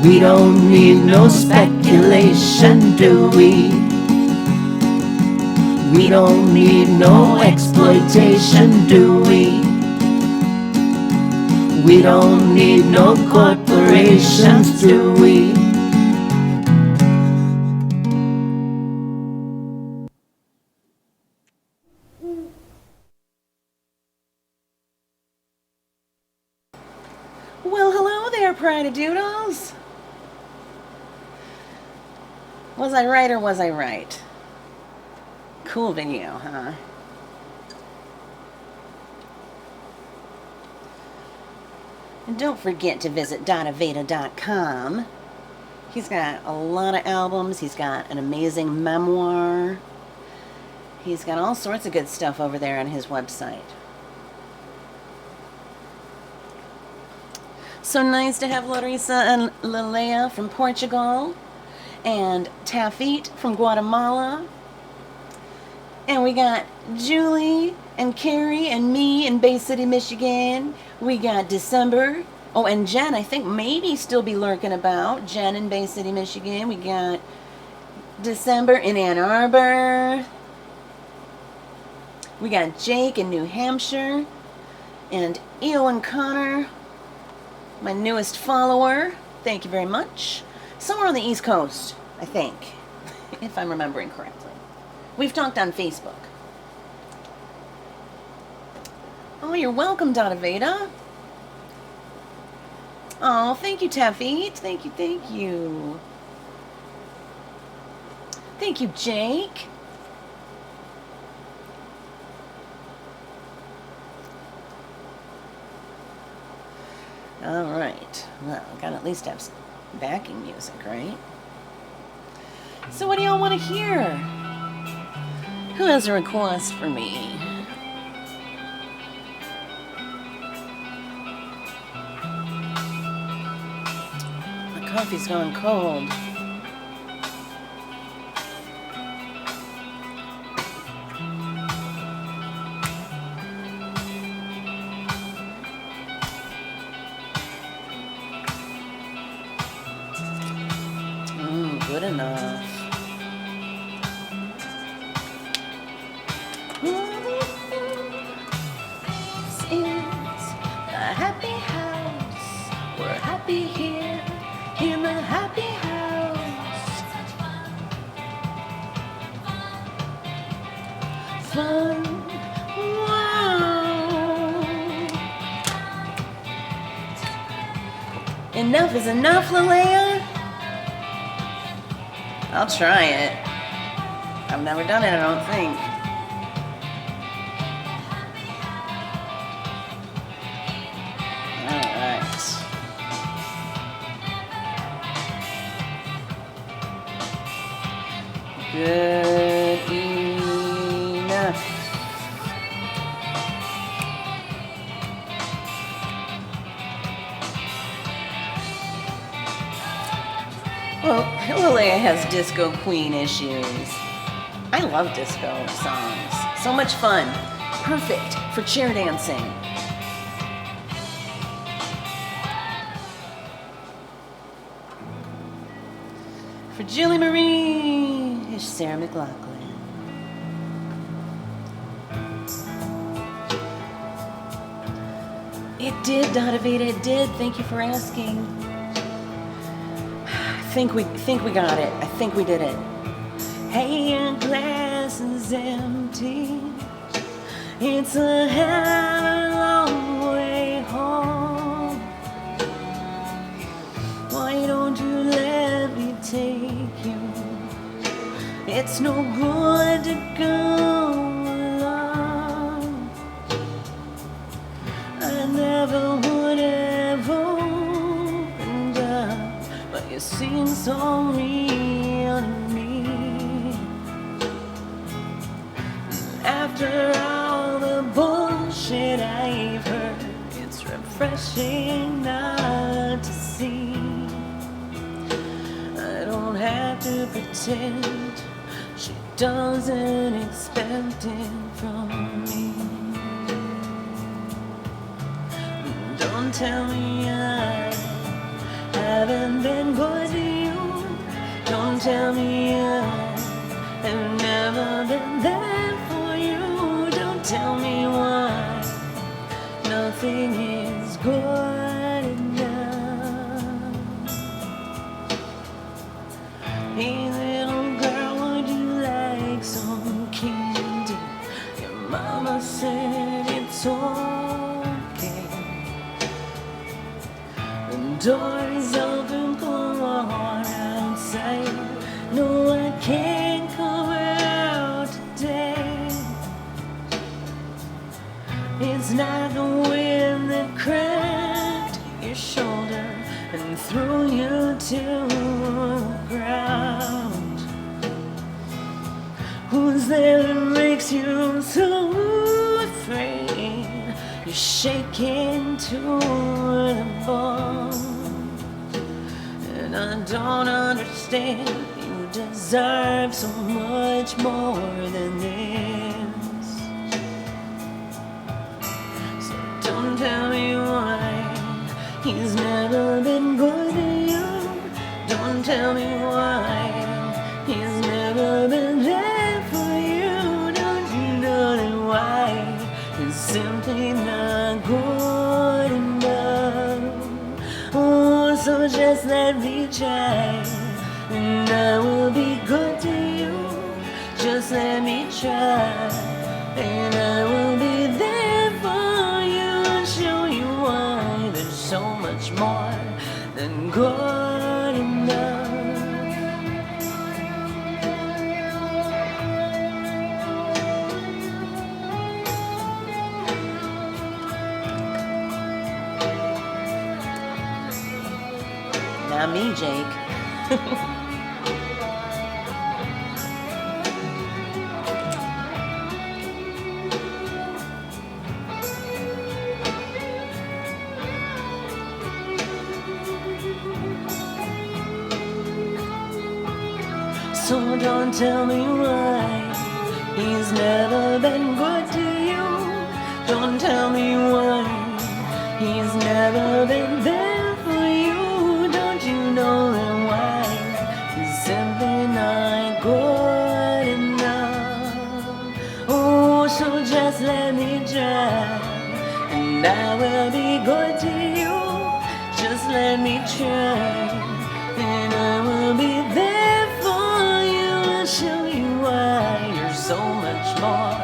We don't need no speculation, do we? We don't need no exploitation, do we? We don't need no corporations, do we? Well, hello there, Pride-a-Doodles. Was I right or was I right? Cool video, huh? And don't forget to visit donaveda.com. He's got a lot of albums. He's got an amazing memoir. He's got all sorts of good stuff over there on his website. So nice to have Larissa and Lilea from Portugal, and Tafit from Guatemala. And we got Julie and Carrie and me in Bay City, Michigan. We got December. Oh, and Jen, I think maybe still be lurking about. Jen in Bay City, Michigan. We got December in Ann Arbor. We got Jake in New Hampshire. And Eoin Connor, my newest follower. Thank you very much. Somewhere on the East Coast, I think, if I'm remembering correctly. We've talked on Facebook. Oh, you're welcome, Donaveda. Oh, thank you, Tafit. Thank you, thank you. Thank you, Jake. All right. Well, I gotta at least have some backing music, right? So what do y'all want to hear? Who has a request for me? My coffee's gone cold. Good enough. enough is enough, Linnea? I'll try it. I've never done it, I don't think. Alright. Good enough. Well, Linnea has disco queen issues. I love disco songs. So much fun. Perfect for chair dancing. For Julie Marie is Sarah McLachlan. It did, Donovan, it did. Thank you for asking. I think we got it. I think we did it. Hey, your glass is empty. It's a hell of a long way home. Why don't you let me take you? It's no good to go alone. I never would have opened up, but you seem so real to me. After all the bullshit I've heard, it's refreshing not to see. I don't have to pretend she doesn't expect it from me. Don't tell me I haven't been good to you. Don't tell me I have never been there for you. Don't tell me why nothing is good enough. Hey little girl, would you like some candy? Your mama said it's okay. The door is open, come on outside. No, I can't come out today. It's not the wind that cracked your shoulder and threw you to the ground. Who's there that makes you so afraid? You're shaking to the bone. And I don't understand. You deserve so much more than this. So don't tell me why he's never been good to you. Don't tell me why he's never been there for you. Don't you know that why he's simply not good enough? Oh, so just let me try, and I will be good to you. Just let me try, and I will be there for you and show you why there's so much more than good enough. Not me, Jake. So don't tell me why he's never been good to you. Don't tell me why he's never been there for you. Don't you know that why he's simply not good enough? Oh, so just let me try, and I will be good to you. Just let me try, and I will be there show you why you're so much more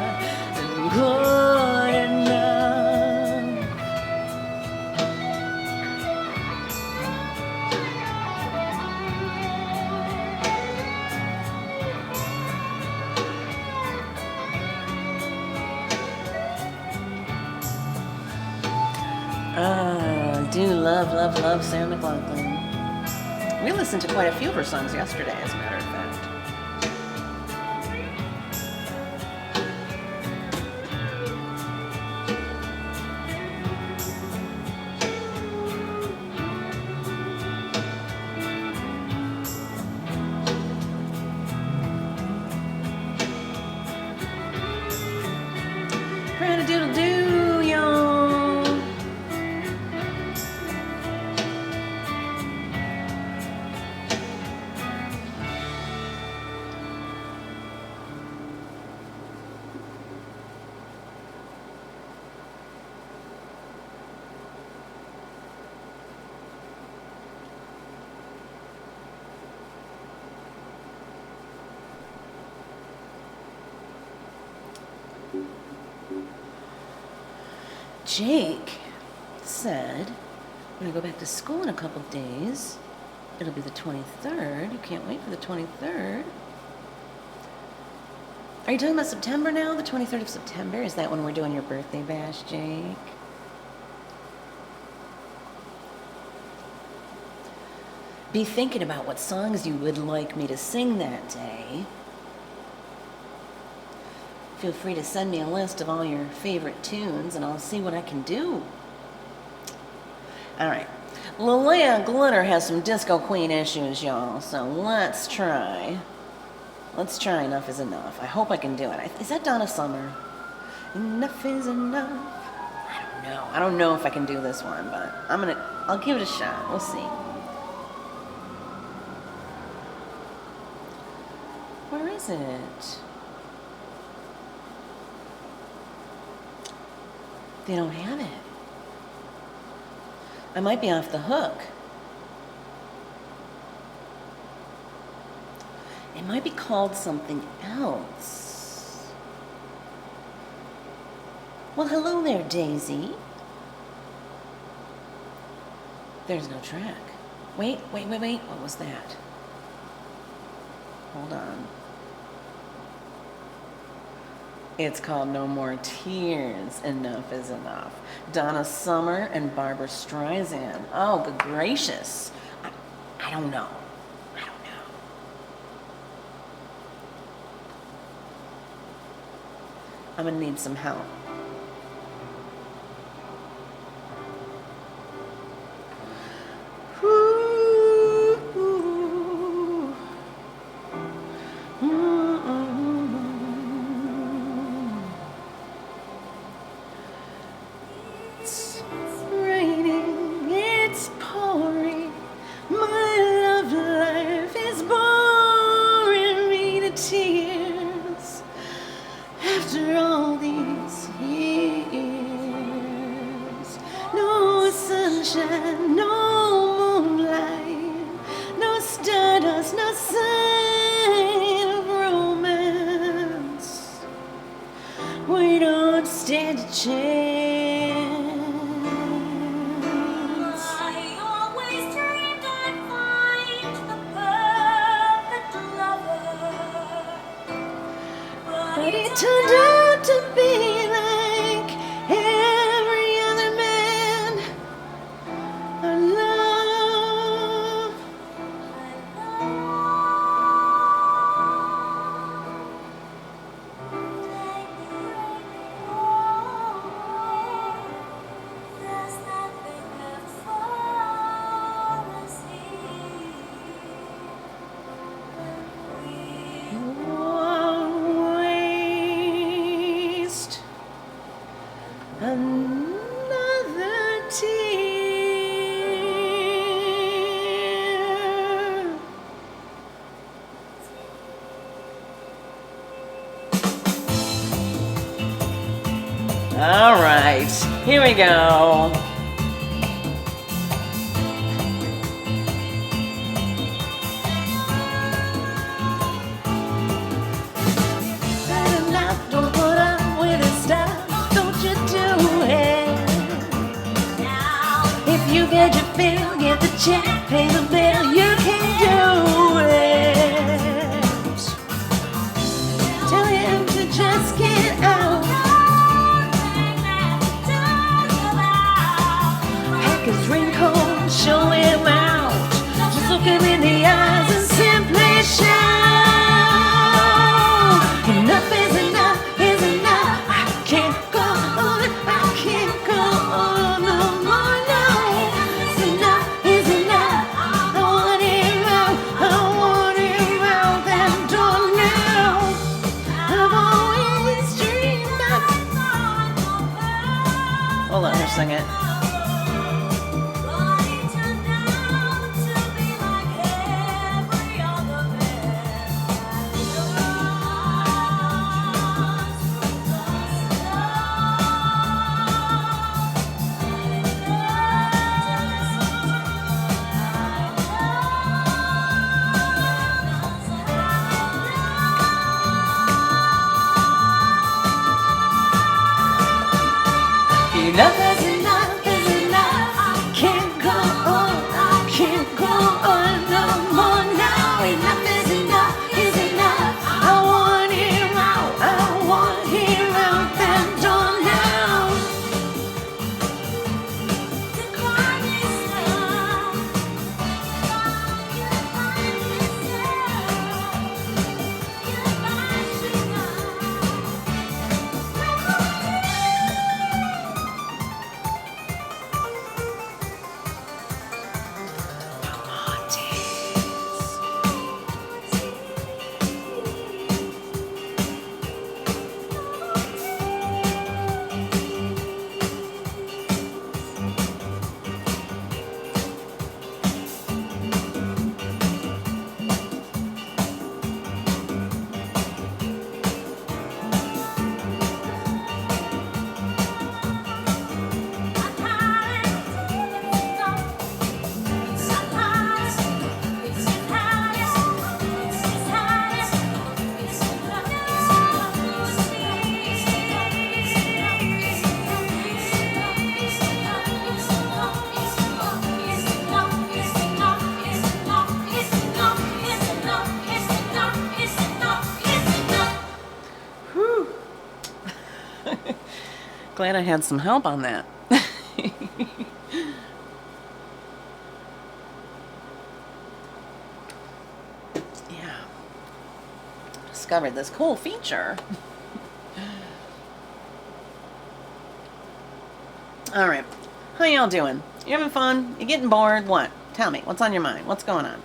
than good enough. do love, love, love Sarah McLachlan. We listened to quite a few of her songs yesterday, as a matter of fact. Doodle-doo, y'all. Jake said, when I go back to school in a couple days, it'll be the 23rd. You can't wait for the 23rd. Are you talking about September now? The 23rd of September? Is that when we're doing your birthday bash, Jake? Be thinking about what songs you would like me to sing that day. Feel free to send me a list of all your favorite tunes and I'll see what I can do. All right. Lilia Glitter has some Disco Queen issues, y'all, so let's try. Let's try Enough is Enough. I hope I can do it. Is that Donna Summer? Enough is enough. I don't know. I don't know if I can do this one, but I'll give it a shot. We'll see. Where is it? They don't have it. I might be off the hook. It might be called something else. Well, hello there, Daisy. There's no track. Wait. What was that? Hold on. It's called No More Tears, Enough is Enough. Donna Summer and Barbara Streisand. Oh, good gracious. I don't know. I'm gonna need some help. All right, here we go. Don't put up with his stuff, don't you do it. If you get your fill, get the check, pay the bill, you can do it. Tell him to just get out. Pack his ring Enough is enough is enough. Can't go on, can't go on no more now. Enough is enough is enough. I want him out, I want him out that door now. The crime is done. Goodbye, Glad I had some help on that. Yeah. Discovered this cool feature. All right. How y'all doing? You having fun? You getting bored? What? Tell me. What's on your mind? What's going on?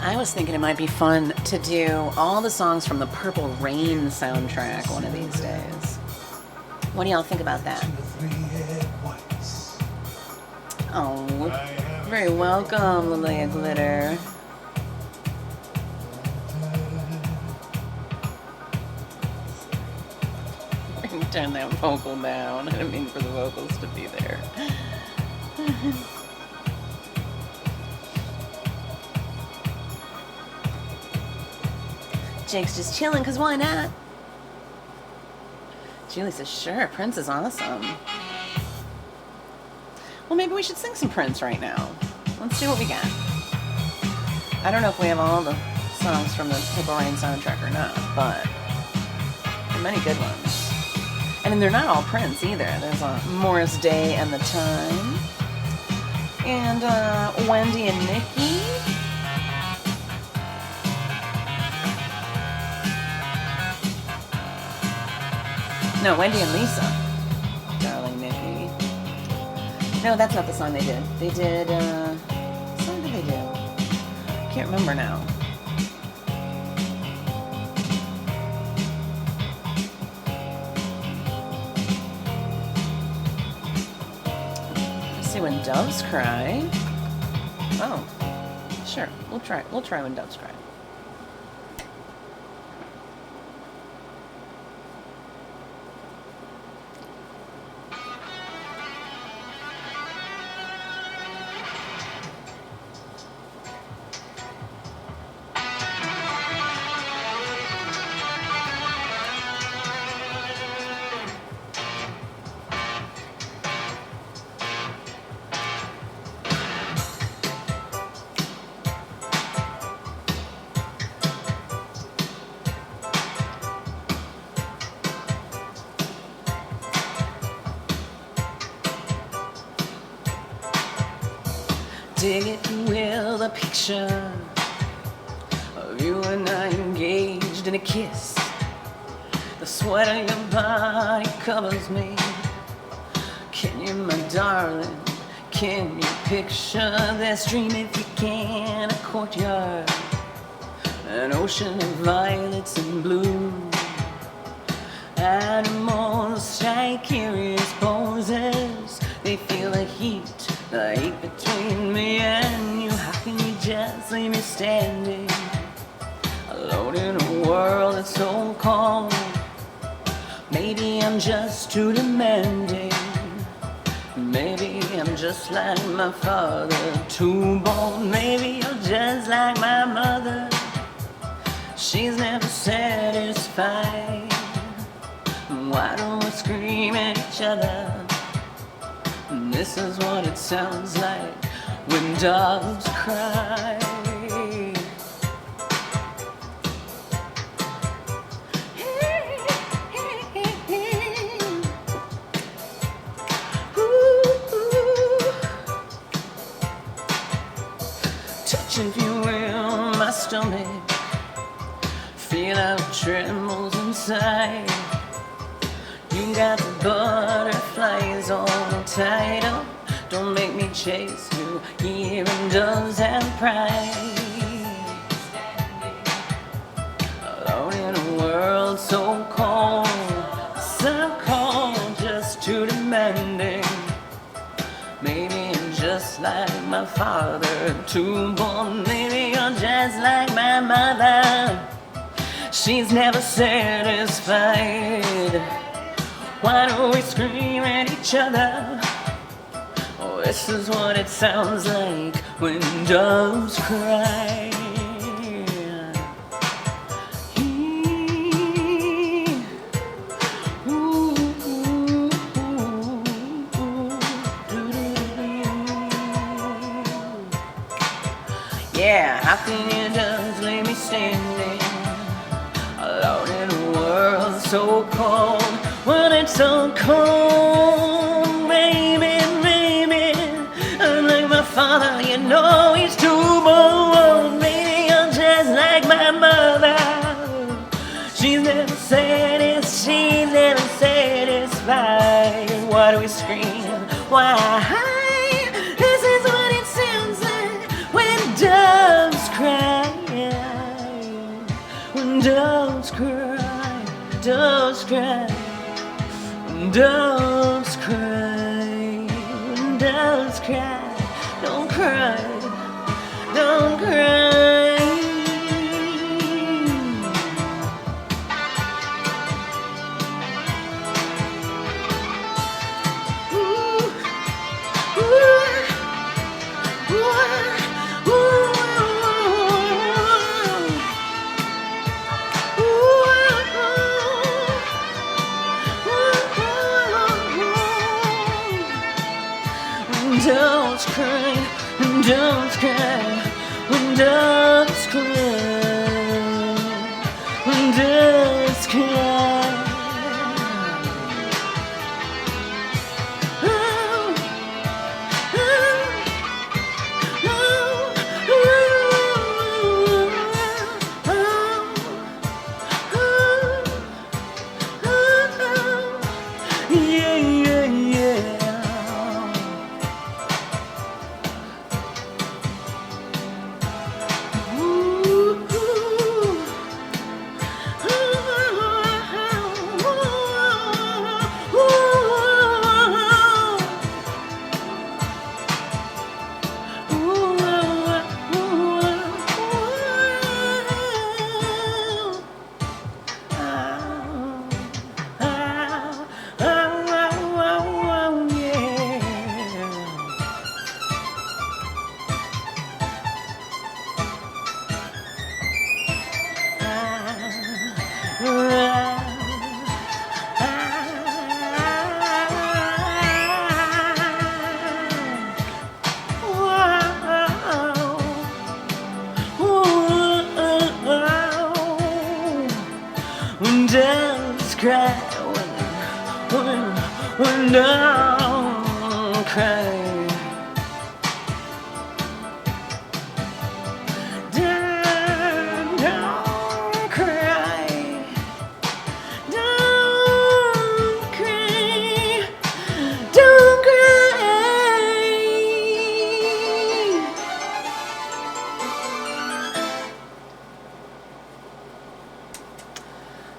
I was thinking it might be fun to do all the songs from the Purple Rain soundtrack one of these days. What do y'all think about that? Oh, very welcome, Lilia Glitter. Turn that vocal down. I didn't mean for the vocals to be there. Jake's just chilling, because why not? Julie says, sure, Prince is awesome. Well, maybe we should sing some Prince right now. Let's see what we got. I don't know if we have all the songs from the Purple Rain soundtrack or not, but there are many good ones. And they're not all Prince either. There's Morris Day and the Time. And Wendy and Nikki. No, Wendy and Lisa. Darling Nikki. No, that's not the song they did. They did, what song did they do? I can't remember now. Let's see, When Doves Cry. Oh, sure. We'll try When Doves Cry. Dig it with a picture of you and I engaged in a kiss. The sweat of your body covers me. Can you, my darling, Can you picture this dream if you can? A courtyard, an ocean of violets and blue. Animals strike curious poses. They feel the heat between me and you. How can you just leave me standing alone in a world that's so cold? Maybe I'm just too demanding. Maybe I'm just like my father, too bold. Maybe I'm just like my mother. She's never satisfied. Why don't we scream at each other? This is what it sounds like when dogs cry. Touch, if you will, my stomach. Feel how it trembles inside. You got the butterflies all tied up. Don't make me chase you, hearing doves have pride. Alone in a world so cold, just too demanding. Maybe I'm just like my father, too bold. Maybe you're just like my mother. She's never satisfied. Why don't we scream at each other? Oh, this is what it sounds like when doves cry. Yeah, how can you just leave me standing alone in a world so cold? When it's so cold, baby, I'm like my father, you know he's too bold. Maybe I'm just like my mother. She's never satisfied. Why do we scream? Why? This is what it sounds like when doves cry. When doves cry, doves cry. Doves cry, doves cry, don't cry, don't cry. Ooh, ooh, ooh, doves cry, doves cry, when doves cry, when doves cry. Oh, oh, oh, oh, oh, oh, yeah, yeah, yeah. When doves cry, when doves cry. Don't cry,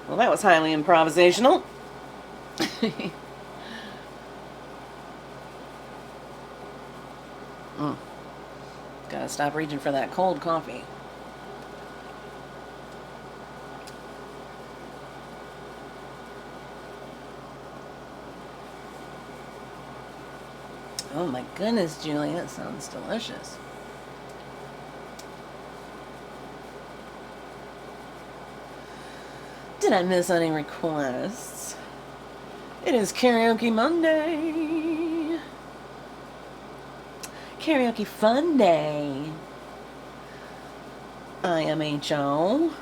Well, that was highly improvisational. Gotta stop reaching for that cold coffee. Oh my goodness, Julie, that sounds delicious. Did I miss any requests? It is Karaoke Monday. Karaoke Fun Day. I am H.O.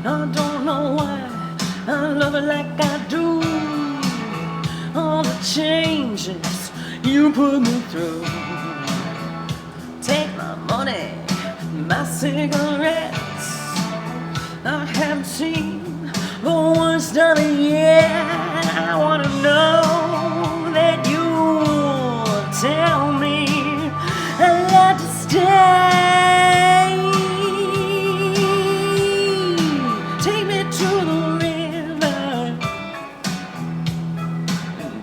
I don't know why I love it like I do. All the changes you put me through. Take my money, my cigarettes. I haven't seen the worst of it yet. I wanna know that you'll tell me I'd like to stay. Take me to the river,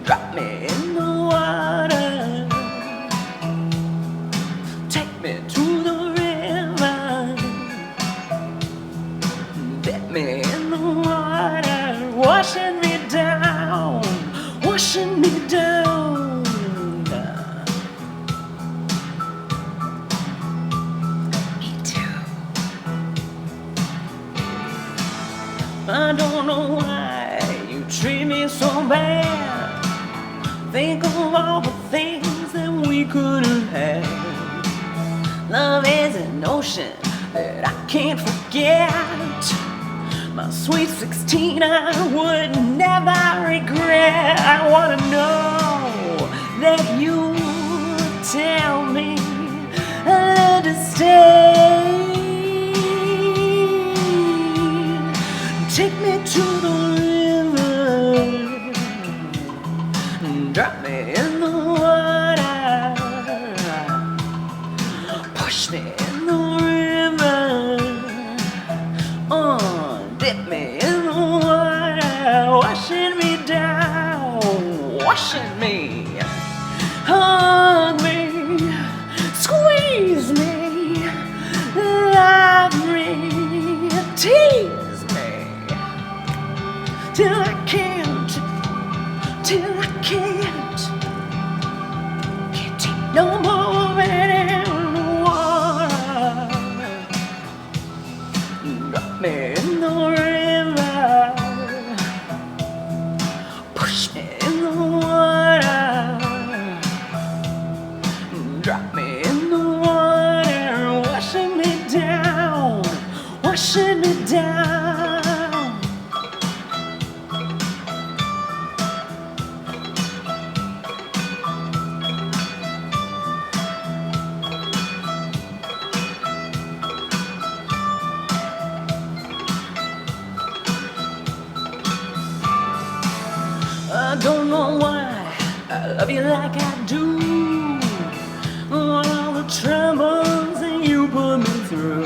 drop me in the water. Take me to the river, dip me in the water, washing me down, washing me down. Me too. I don't know why you treat me so bad. Think of all the things that we could have had. Love is an ocean that I can't forget. My sweet 16 I would never regret. I wanna know that you tell me I love to stay. Take me to the river, drop me in the water, push me in the river, dip me in the water, washing me down, washing me, hug me, squeeze me, love me, tease me, till I can't, till I can't take no more of it in the water. Drop me in the river, push me in the water, drop me in the water, washing me down, washing me down. I don't know why I love you like I do. All the troubles that you put me through.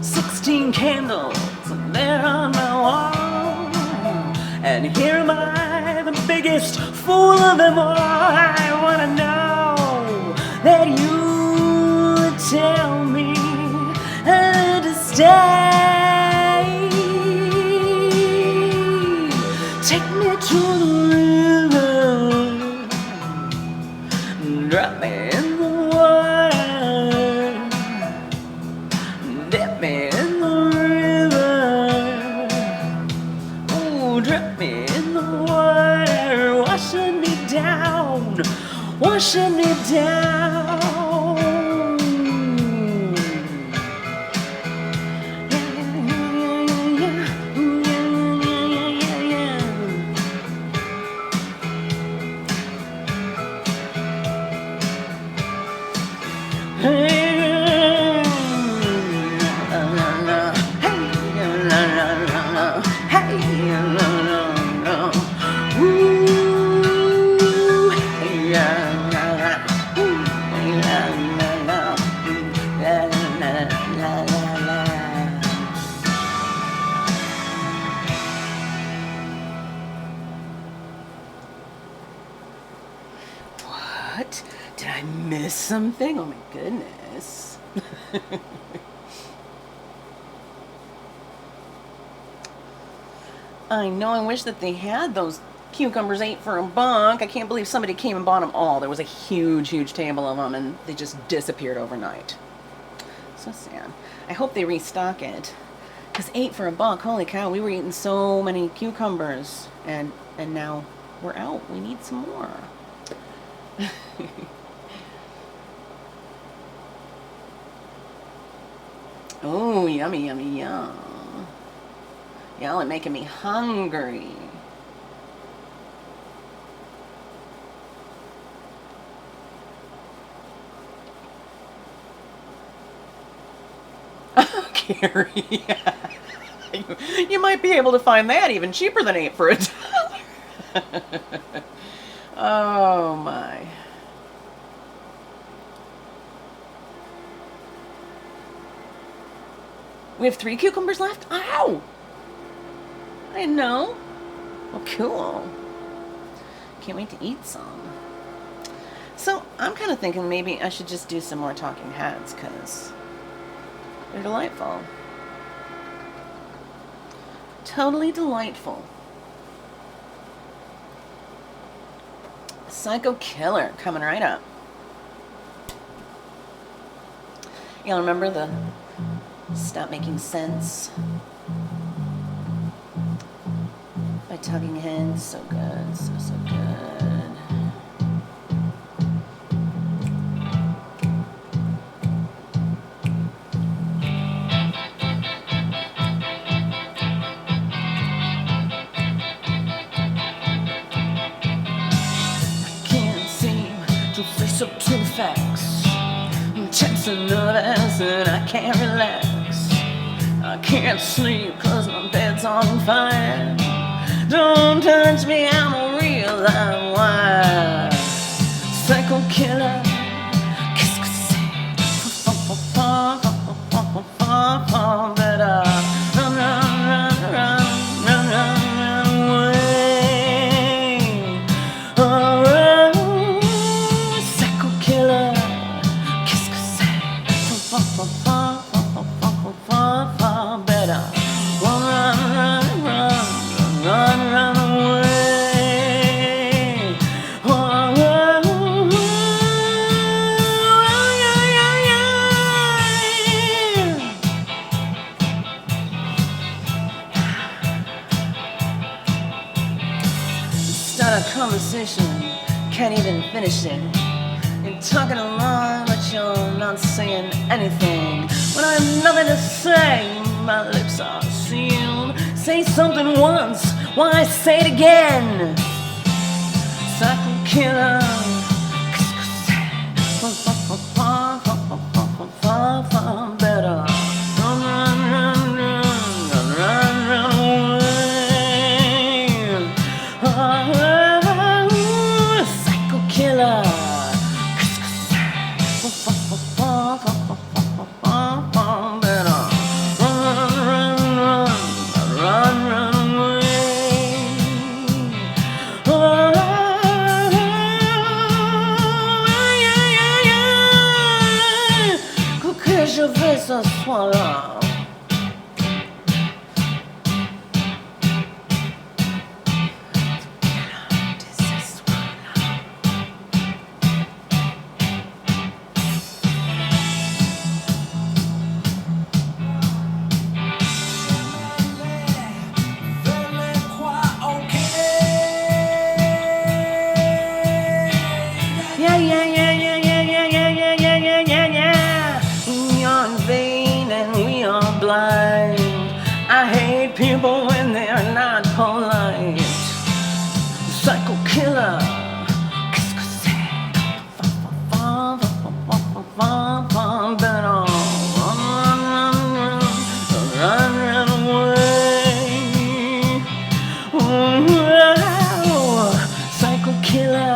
16 candles and they're on my wall. And here am I, the biggest fool of them all. I wanna know that you tell me how to stay. Take me to to the river. Drop me in the water. Dip me in the river. Oh, drop me in the water. Washing me down. Washing me down. What? Did I miss something? Oh my goodness. I know, I wish that they had those cucumbers 8 for $1. I can't believe somebody came and bought them all. There was a huge, huge table of them and they just disappeared overnight. So sad. I hope they restock it. Because 8 for $1, holy cow, we were eating so many cucumbers. And now we're out. We need some more. Oh, yummy, yummy, yum. Y'all are making me hungry. Carrie, you might be able to find that even cheaper than 8 for $1. Oh my. We have 3 cucumbers left? Ow! I didn't know. Well, cool. Can't wait to eat some. So, I'm kind of thinking maybe I should just do some more talking heads, because they're delightful. Totally delightful. Psycho Killer coming right up. Y'all remember the Stop Making Sense by Talking Heads? So good, so good. Face up to the facts. I'm chasing nervous and I can't relax. I can't sleep cause my bed's on fire. Don't touch me, I'm a real live wire. Psycho Killer. Better run, run, run, run, run, run, run away. Psycho Killer. Qu'est-ce que c'est? Better run, run, run, run, run, run away. Start a conversation, can't even finish it. You're talking along, but you're not saying anything. When I have nothing to say, my lips are sealed. Say something once, why say it again? Psycho Killer. Better run, run, run, run, run, run, run away. Psycho Killer. Better run, run, run, run, run away. Que je vais ce soir-là. psycho killer. Better run away. Psycho killer.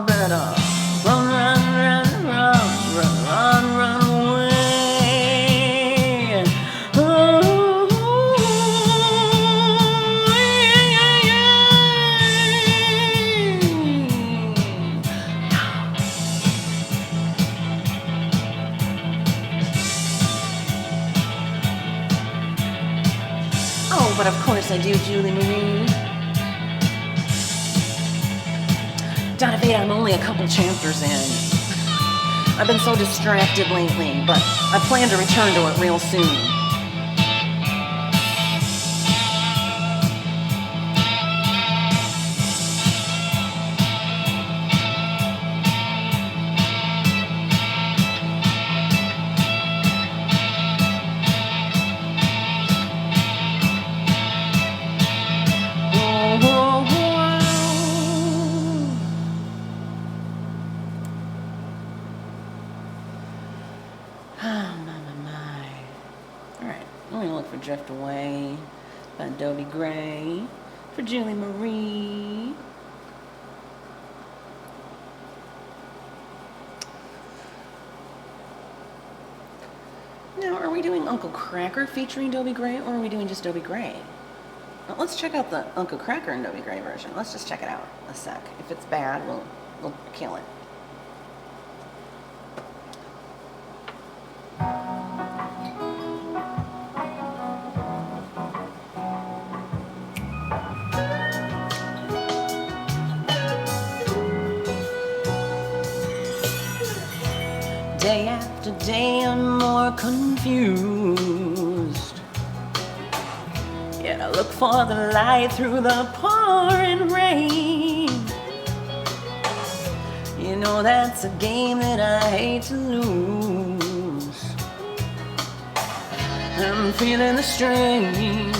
Better run away. Oh, but of course I do, Julie Marie. David, I'm only a couple chapters in. I've been so distracted lately, but I plan to return to it real soon. Drift Away by Dobie Gray for Julie Marie. Now, are we doing Uncle Kracker featuring Dobie Gray, or are we doing just Dobie Gray? Well, let's check out the Uncle Kracker and Dobie Gray version. Let's just check it out a sec. If it's bad, we'll kill it. Day after day I'm more confused. Yet I look for the light through the pouring rain. You know that's a game that I hate to lose. I'm feeling the strain,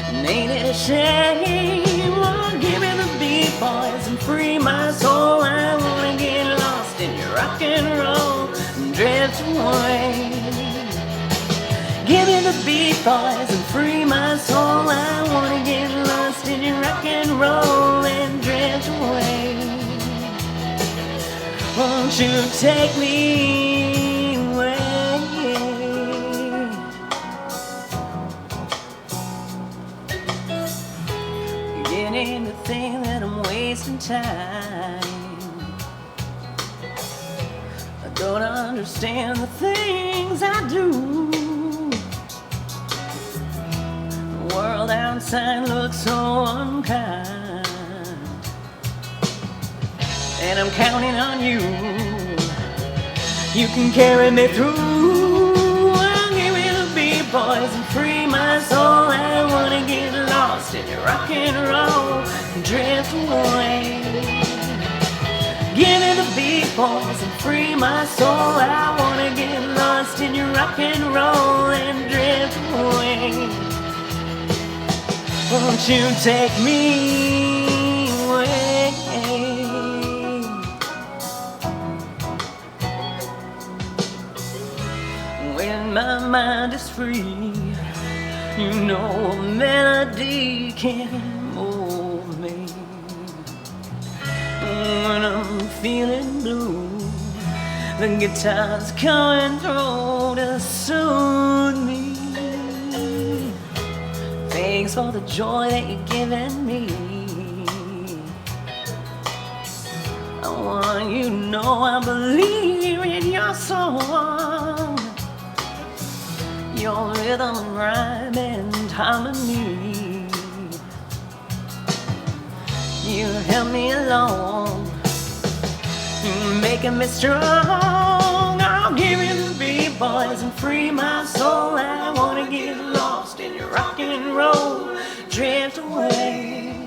and ain't it a shame? Oh, give me the beat, boys, and free my soul. I wanna get lost in your rock and roll and drift away. Give me the beat, boys, and free my soul. I wanna get lost in your rock and roll and drift away. Won't you take me away? Beginning to think that I'm wasting time. I don't understand the things I do. The world outside looks so unkind, and I'm counting on you. You can carry me through. Well, give me the beat, boys, and free my soul. I wanna get lost in your rock and roll and drift away. Give me the beat, boys, and free my soul. I wanna get lost in your rock and roll and drift away. Won't you take me away? When my mind is free, you know a melody can move me. When I'm feeling blue, the guitar's coming through to soothe me. Thanks for the joy that you're giving me. I want you to know I believe in your song, your rhythm and rhyme and harmony. You help me along, making me strong. I'll give you the beat, boys, and free my soul. I wanna get lost in your rock and roll, drift away.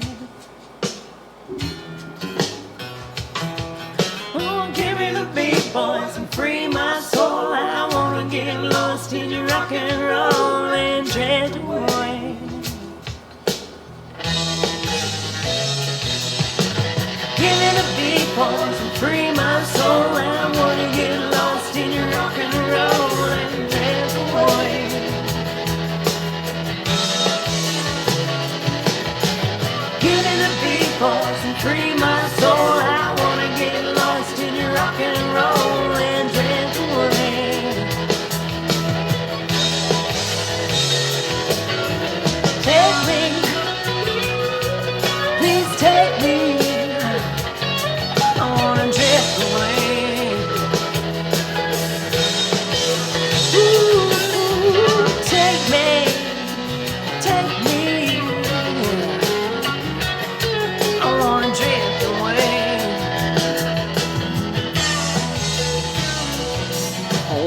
Oh, give me the beat, boys, and free my soul. I wanna get lost in your rock and roll and drift away. Give it a beat, pause and free my soul. I wanna get lost in your rock and roll and drift away. Give it a beat, pause and free my soul. I wanna get lost in your rock and roll and drift away. Take me, please take me. I wanna drift away. Ooh, take me, take me. I wanna drift away.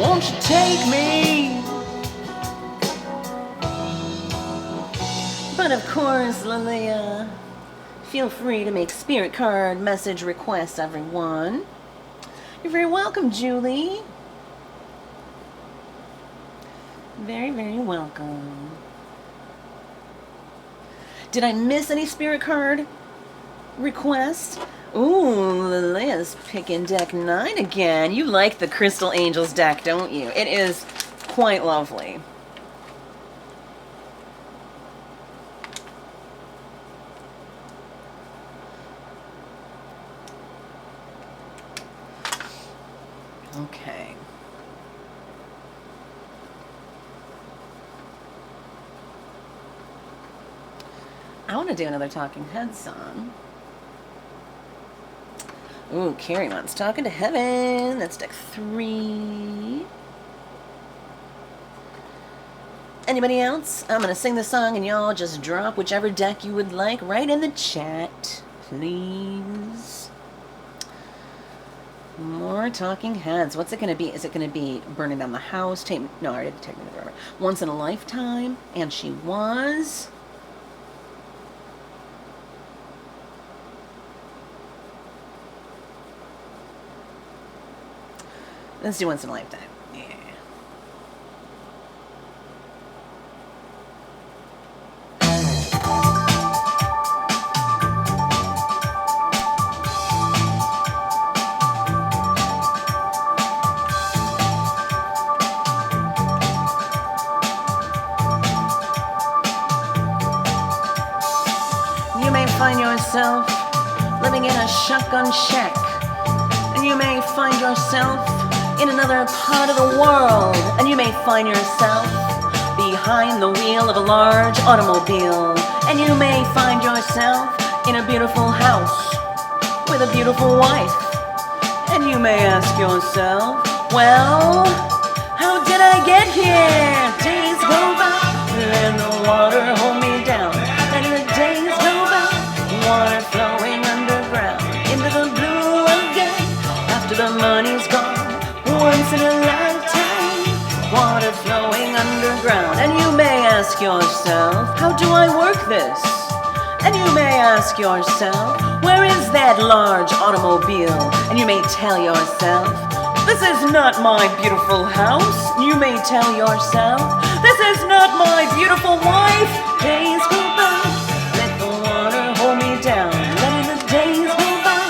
Won't you take me? But of course, Lilia, feel free to make spirit card message requests, everyone. You're very welcome, Julie. Very, very welcome. Did I miss any spirit card requests? Ooh, Lilia's picking deck 9 again. You like the Crystal Angels deck, don't you? It is quite lovely. Okay. I want to do another Talking Heads song. Ooh, Carrie wants Talking to Heaven. That's deck 3. Anybody else? I'm going to sing the song and y'all just drop whichever deck you would like right in the chat, please. More Talking Heads. What's it going to be? Is it going to be Burning Down the House? No, I already did Take Me to the River. Once in a Lifetime. And She Was. Let's do Once in a Lifetime. Yeah. You may find yourself living in a shotgun shack, and you may find yourself in another part of the world, and you may find yourself behind the wheel of a large automobile, and you may find yourself in a beautiful house with a beautiful wife, and you may ask yourself, well, how did I get here? Days go by, and the water hold me down, and the days go by, water flowing underground into the blue again, after the money's gone. Once in a lifetime, water flowing underground. And you may ask yourself, how do I work this? And you may ask yourself, where is that large automobile? And you may tell yourself, this is not my beautiful house. You may tell yourself, this is not my beautiful wife. Days go by, let the water hold me down. Let the days go by,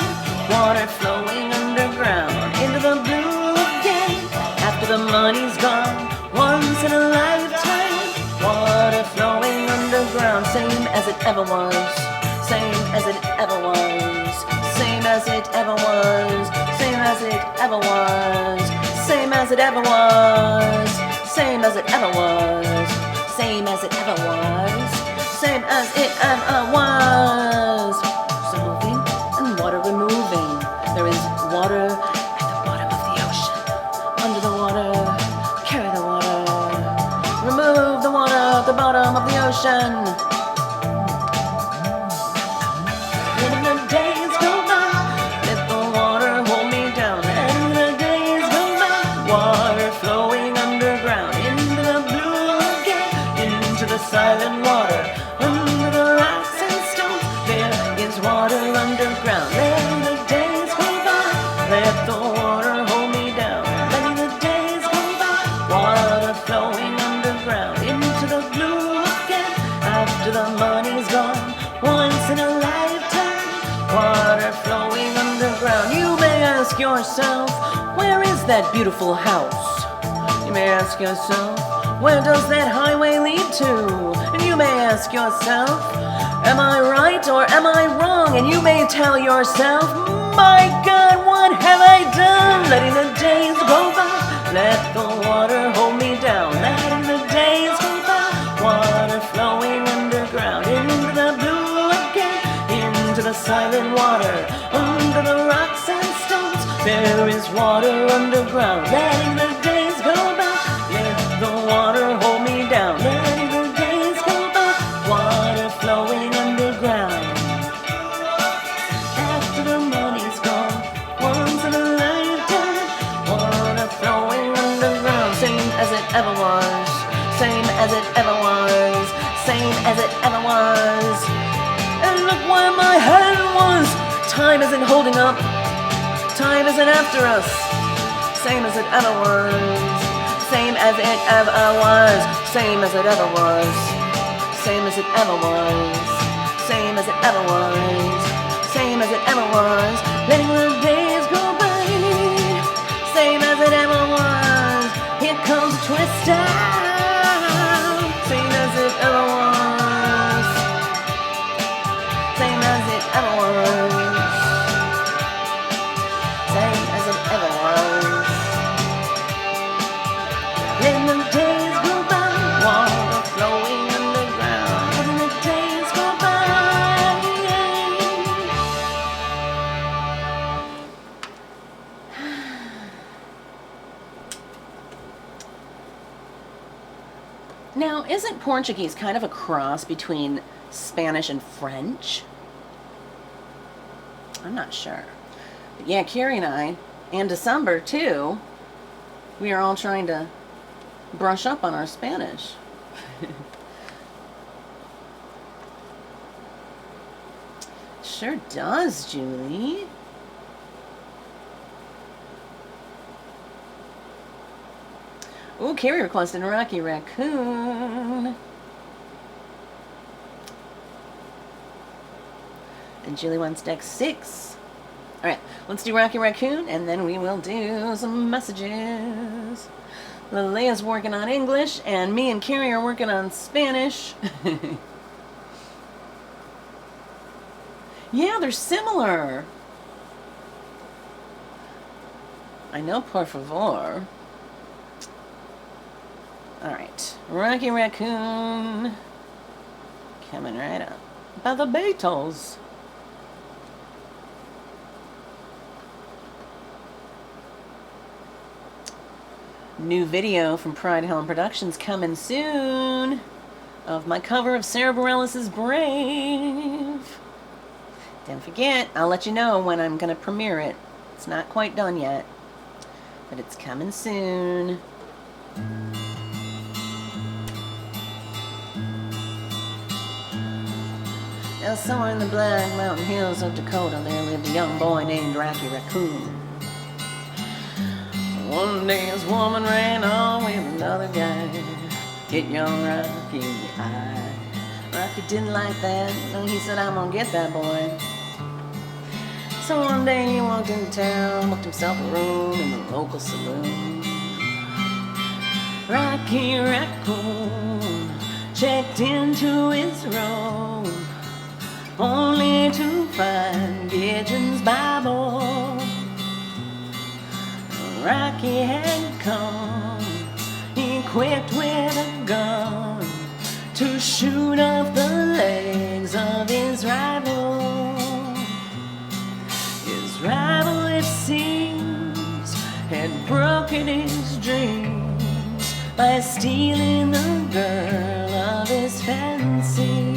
water flowing underground into the blue. The money's gone, once in a lifetime, water flowing underground, same as it ever was, same as it ever was, same as it ever was, same as it ever was, same as it ever was, same as it ever was, same as it ever was, same as it ever was. So moving and water removing, there is water at the bottom of the ocean. Under the water, carry the water, remove the water at the bottom of the ocean. When the days go by, let the water hold me down. And the days go by, water flowing underground, into the blue again, into the silent water, under the rocks and stones, there is water underground. Let the days go by, let the water hold me down. Flowing underground into the blue after the money's gone. Once in a lifetime, water flowing underground. You may ask yourself, where is that beautiful house? You may ask yourself, where does that highway lead to? And you may ask yourself, am I right or am I wrong? And you may tell yourself, my God, what have I done? Letting the days go by, let the water hold me down. Letting the days go by, water flowing underground. Into the blue again, into the silent water. Under the rocks and stones, there is water underground. Letting the days go by, let the water hold me down. Letting the days go by, water flowing underground. After the money's gone, once in a lifetime, water flowing underground. Same as it ever was, same as it ever was, same as it ever was. And look where my head was. Time isn't holding up, time isn't after us. Same as it ever was, same as it ever was, same as it ever was, same as it ever was, same as it ever was, same as it ever was. Letting the days go by, same as it ever was. Here comes a twist out, same as it ever was, same as it ever was, same as it ever was. Letting the days go by, water flowing underground. Letting the days go by. Now, isn't Portuguese kind of a cross between Spanish and French? I'm not sure. But yeah, Carrie and I, and December too, we are all trying to brush up on our Spanish. Sure does, Julie. Ooh, Carrie requested Rocky Raccoon. And Julie wants deck 6. Alright, let's do Rocky Raccoon, and then we will do some messages. Leia's working on English, and me and Carrie are working on Spanish. Yeah, they're similar. I know, por favor. Alright, Rocky Raccoon. Coming right up. By the Beatles. New video from Pride Helen Productions coming soon of my cover of Sarah Bareilles' Brave. Don't forget, I'll let you know when I'm going to premiere it. It's not quite done yet, but it's coming soon. Now, somewhere in the Black Mountain Hills of Dakota, there lived a young boy named Rocky Raccoon. One day his woman ran on with another guy, hit young Rocky in the eye. Rocky didn't like that, and he said, I'm gonna get that boy. So one day he walked into town, booked himself a room in the local saloon. Rocky Raccoon checked into his room, only to find Gideon's Bible. Rocky had come, equipped with a gun, to shoot off the legs of his rival. His rival, it seems, had broken his dreams by stealing the girl of his fancy.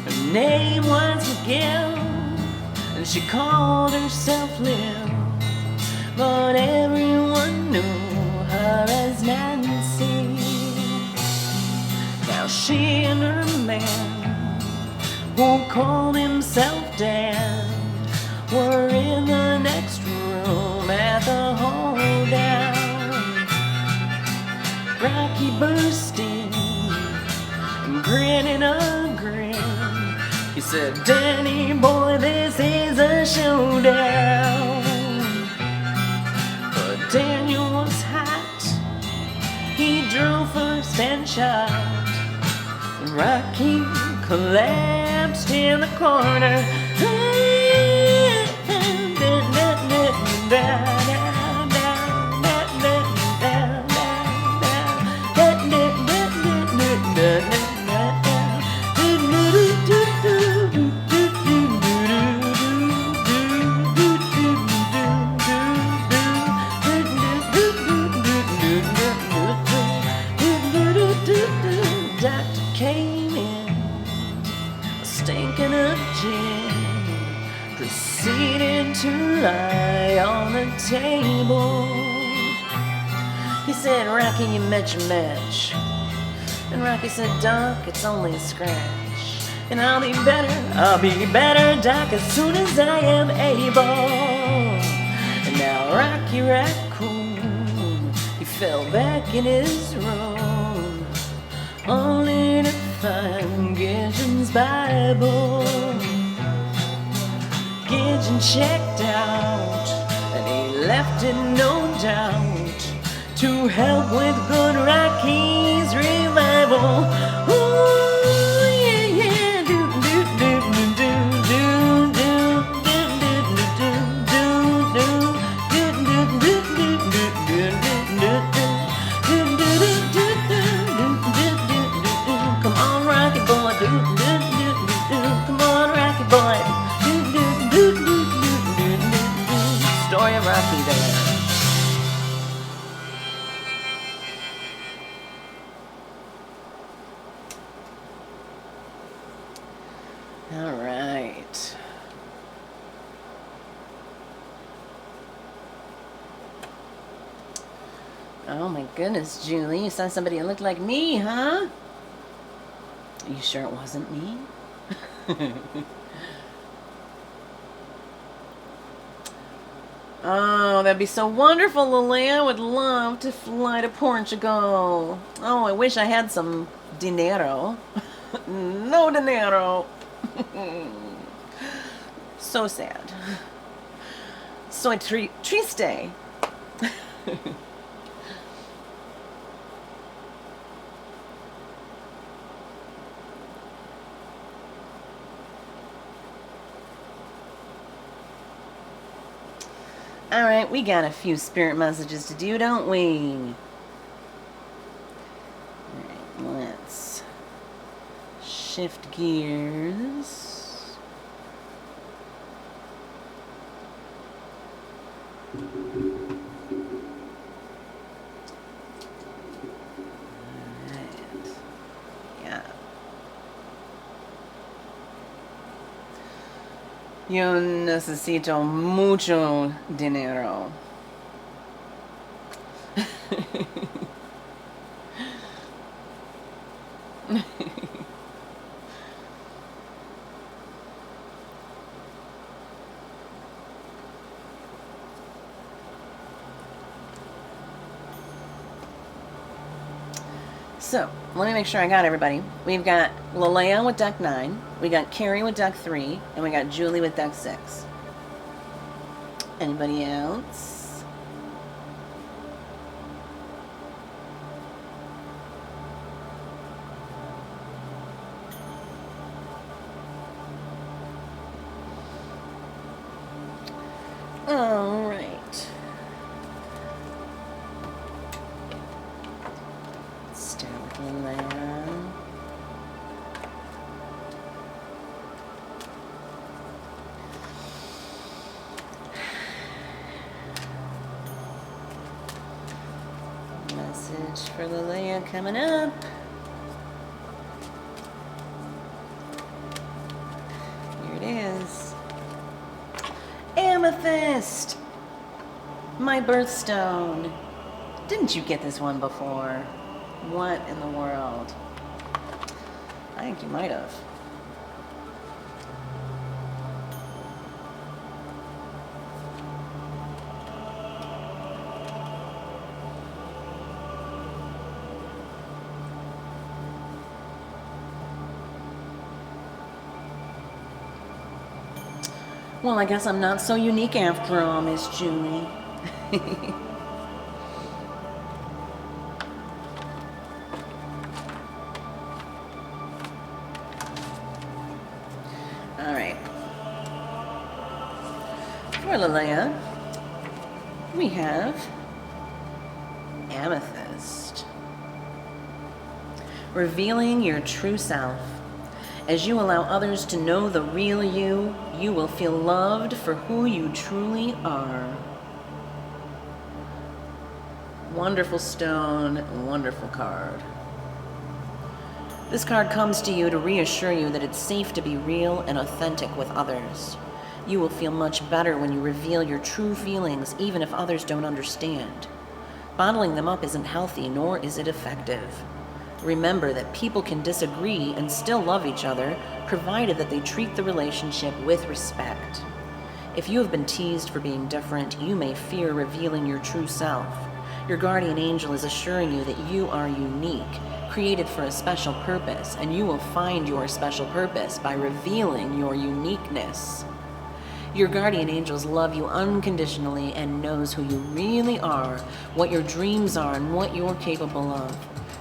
Her name was Miguel, and she called herself Lil, but everyone knew her as Nancy. Now she and her man, who called himself Dan, were in the next room at the holdown. Rocky burst in, man in a grin. He said, Danny boy, this is a showdown. But Daniel was hot. He drew first and shot. Rocky collapsed in the corner. Doctor came in, stinking of gin, proceeded to lie on the table. He said, Rocky, you met your match. And Rocky said, Doc, it's only a scratch. And I'll be better, Doc, as soon as I am able. And now Rocky Raccoon, he fell back in his room, only to find Gideon's Bible. Gideon checked out, and he left it no doubt to help with good Rocky's revival. Ooh, yeah, yeah, do do do do do do do do do do do do. Come on, Rocky boy, do do do do do. Come on, Rocky boy, do do do do do do do. Story of Rocky there. All right. Oh my goodness, Julie, you saw somebody who looked like me, huh? Are you sure it wasn't me? Oh, that'd be so wonderful, Lily. I would love to fly to Portugal. Oh, I wish I had some dinero. No dinero. So sad. So triste. All right, we got a few spirit messages to do, don't we? All right, let's shift gears. Yo necesito mucho dinero. So, let me make sure I got everybody. We've got Lilia with deck 9, we got Carrie with deck 3, and we got Julie with deck 6. Anybody else? All right. Start with Lilia. Message for Lilia coming up. Here it is. Amethyst! My birthstone. Didn't you get this one before? What in the world? I think you might have. Well, I guess I'm not so unique after all, Miss Julie. All right. For Lilia, we have Amethyst. Revealing your true self. As you allow others to know the real you, you will feel loved for who you truly are. Wonderful stone, wonderful card. This card comes to you to reassure you that it's safe to be real and authentic with others. You will feel much better when you reveal your true feelings, even if others don't understand. Bottling them up isn't healthy, nor is it effective. Remember that people can disagree and still love each other, provided that they treat the relationship with respect. If you have been teased for being different, you may fear revealing your true self. Your guardian angel is assuring you that you are unique, created for a special purpose, and you will find your special purpose by revealing your uniqueness. Your guardian angels love you unconditionally and knows who you really are, what your dreams are, and what you're capable of.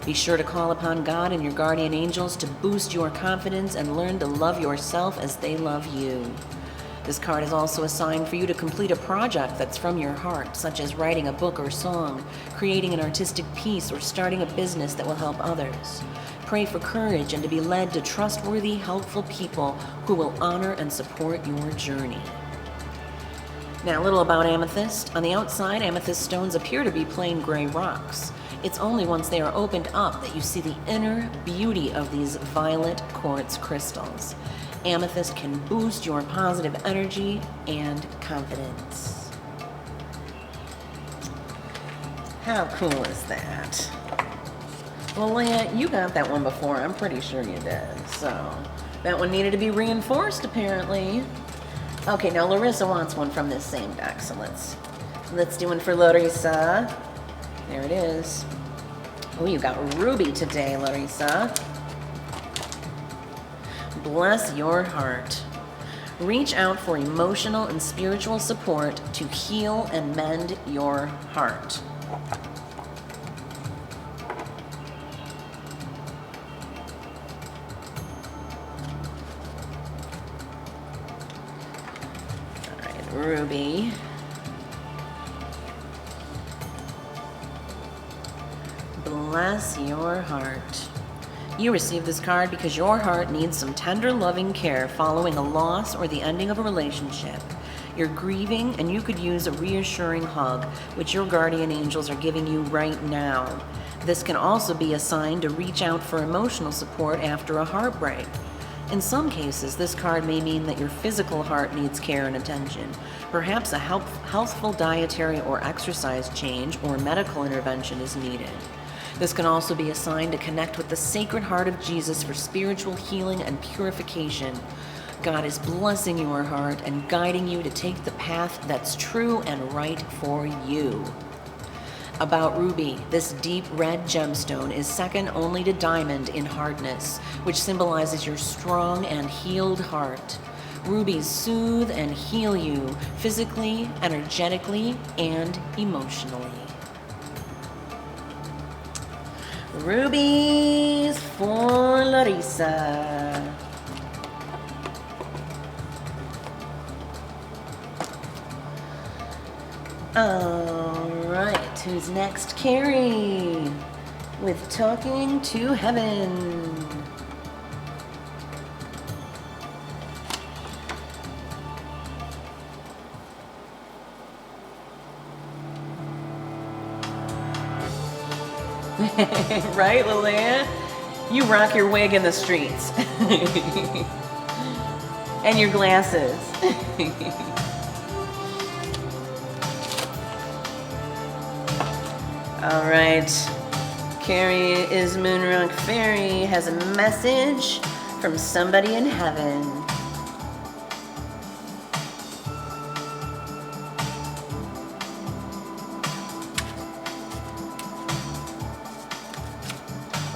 Be sure to call upon God and your guardian angels to boost your confidence and learn to love yourself as they love you. This card is also a sign for you to complete a project that's from your heart, such as writing a book or song, creating an artistic piece, or starting a business that will help others. Pray for courage and to be led to trustworthy, helpful people who will honor and support your journey. Now, a little about amethyst. On the outside, amethyst stones appear to be plain gray rocks. It's only once they are opened up that you see the inner beauty of these violet quartz crystals. Amethyst can boost your positive energy and confidence. How cool is that? Well, Leah, you got that one before. I'm pretty sure you did. So, that one needed to be reinforced, apparently. Okay, now Larissa wants one from this same deck, so let's do one for Larissa. There it is. Oh, you got Ruby today, Larissa. Bless your heart. Reach out for emotional and spiritual support to heal and mend your heart. All right, Ruby. Bless your heart. You received this card because your heart needs some tender, loving care following a loss or the ending of a relationship. You're grieving and you could use a reassuring hug, which your guardian angels are giving you right now. This can also be a sign to reach out for emotional support after a heartbreak. In some cases, this card may mean that your physical heart needs care and attention. Perhaps a healthful dietary or exercise change or medical intervention is needed. This can also be a sign to connect with the Sacred Heart of Jesus for spiritual healing and purification. God is blessing your heart and guiding you to take the path that's true and right for you. About Ruby, this deep red gemstone is second only to diamond in hardness, which symbolizes your strong and healed heart. Rubies soothe and heal you physically, energetically, and emotionally. Rubies for Larissa. All right, who's next? Carrie with Talking to Heaven. Right, Lillian? You rock your wig in the streets. And your glasses. All right. Carrie is Moonrock Fairy has a message from somebody in heaven.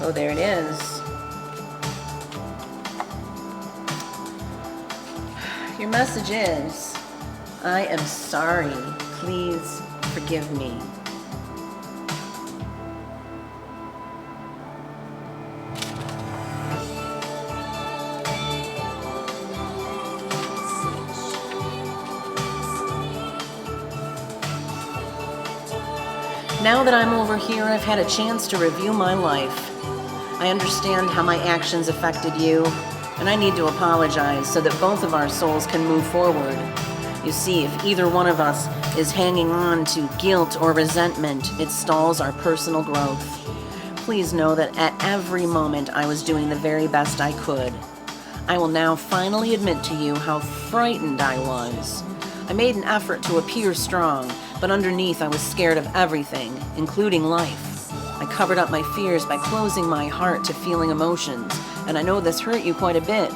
Oh, there it is. Your message is, I am sorry. Please forgive me. Now that I'm over here, I've had a chance to review my life. I understand how my actions affected you, and I need to apologize so that both of our souls can move forward. You see, if either one of us is hanging on to guilt or resentment, it stalls our personal growth. Please know that at every moment I was doing the very best I could. I will now finally admit to you how frightened I was. I made an effort to appear strong, but underneath I was scared of everything, including life. I covered up my fears by closing my heart to feeling emotions, and I know this hurt you quite a bit.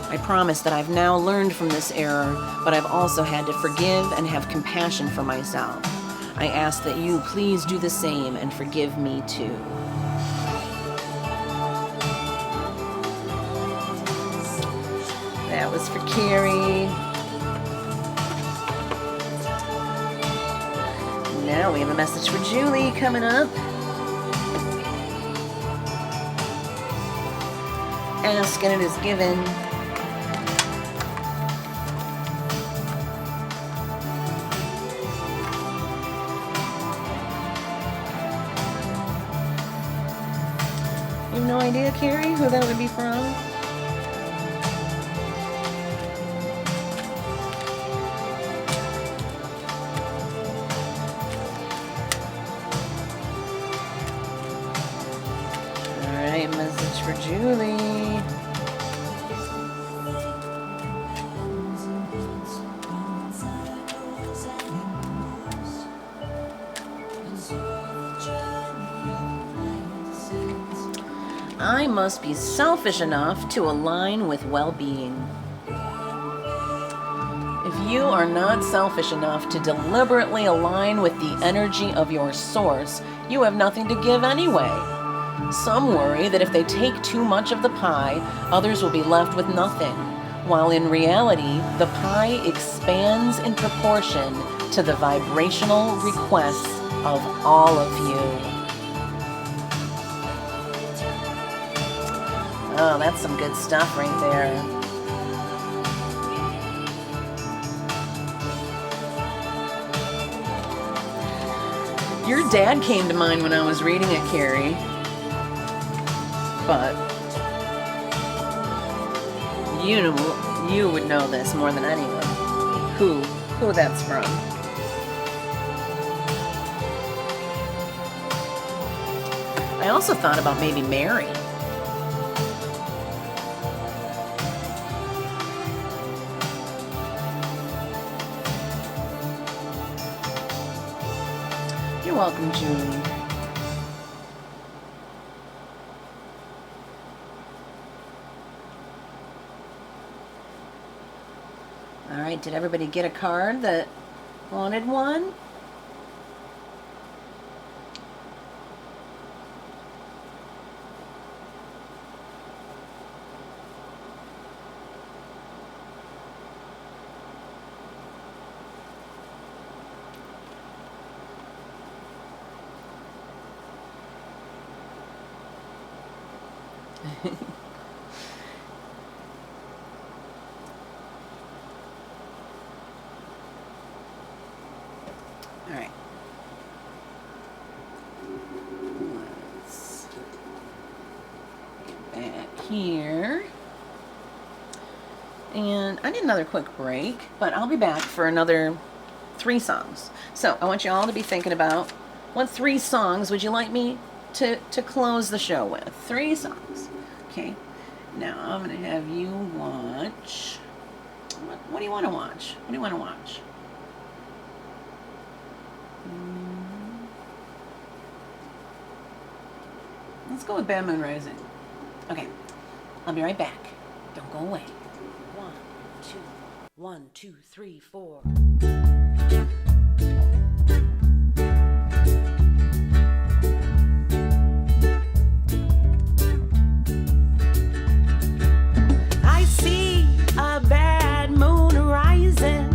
I promise that I've now learned from this error, but I've also had to forgive and have compassion for myself. I ask that you please do the same and forgive me too. That was for Carrie. Now we have a message for Julie coming up. Ask and it is given. You have no idea, Carrie, who that would be from? Message for Julie. I must be selfish enough to align with well-being. If you are not selfish enough to deliberately align with the energy of your source, you have nothing to give anyway. Some worry that if they take too much of the pie, others will be left with nothing, while in reality, the pie expands in proportion to the vibrational requests of all of you. Oh, that's some good stuff right there. Your dad came to mind when I was reading it, Carrie. But you would know this more than anyone. Who that's from. I also thought about maybe Mary. You're welcome, Julie. All right, did everybody get a card that wanted one? All right. Let's get back here. And I need another quick break, but I'll be back for another 3 songs. So I want you all to be thinking about what 3 songs would you like me to close the show with? 3 songs. Okay. Now I'm going to have you watch. What do you want to watch? What do you want to watch? Let's go with Bad Moon Rising. Okay, I'll be right back. Don't go away. 1, 2, 3, 4. I see a bad moon rising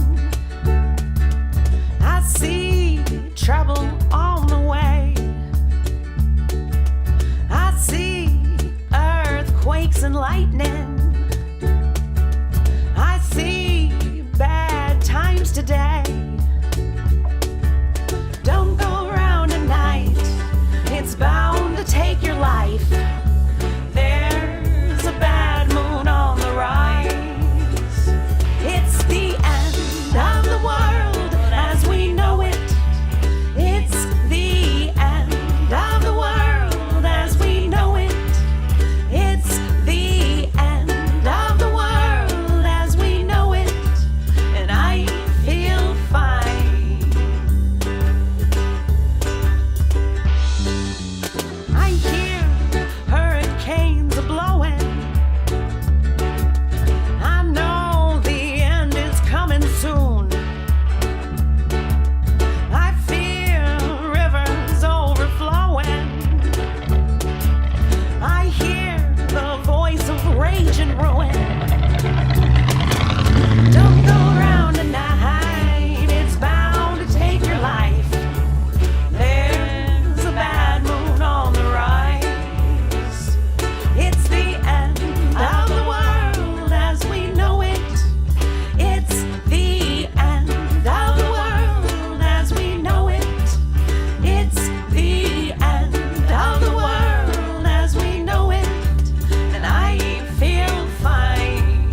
earthquakes and lightning. I see bad times today. Don't go around at night, it's bound to take your life. There's a bad moon on the rise. It's the end of the world as we know it. It's the end of the world as we know it. It's the end of the world as we know it. And I feel fine. I hear hurricanes are blowing. I know the end is coming soon. I feel rivers overflowing. I hear the voice of rage and ruin. Don't go around at night, it's bound to take your life. There's a bad moon on the rise. It's the end of the world as we know it. It's the end of the world as we know it. It's the end of the world as we know it. And I feel fine.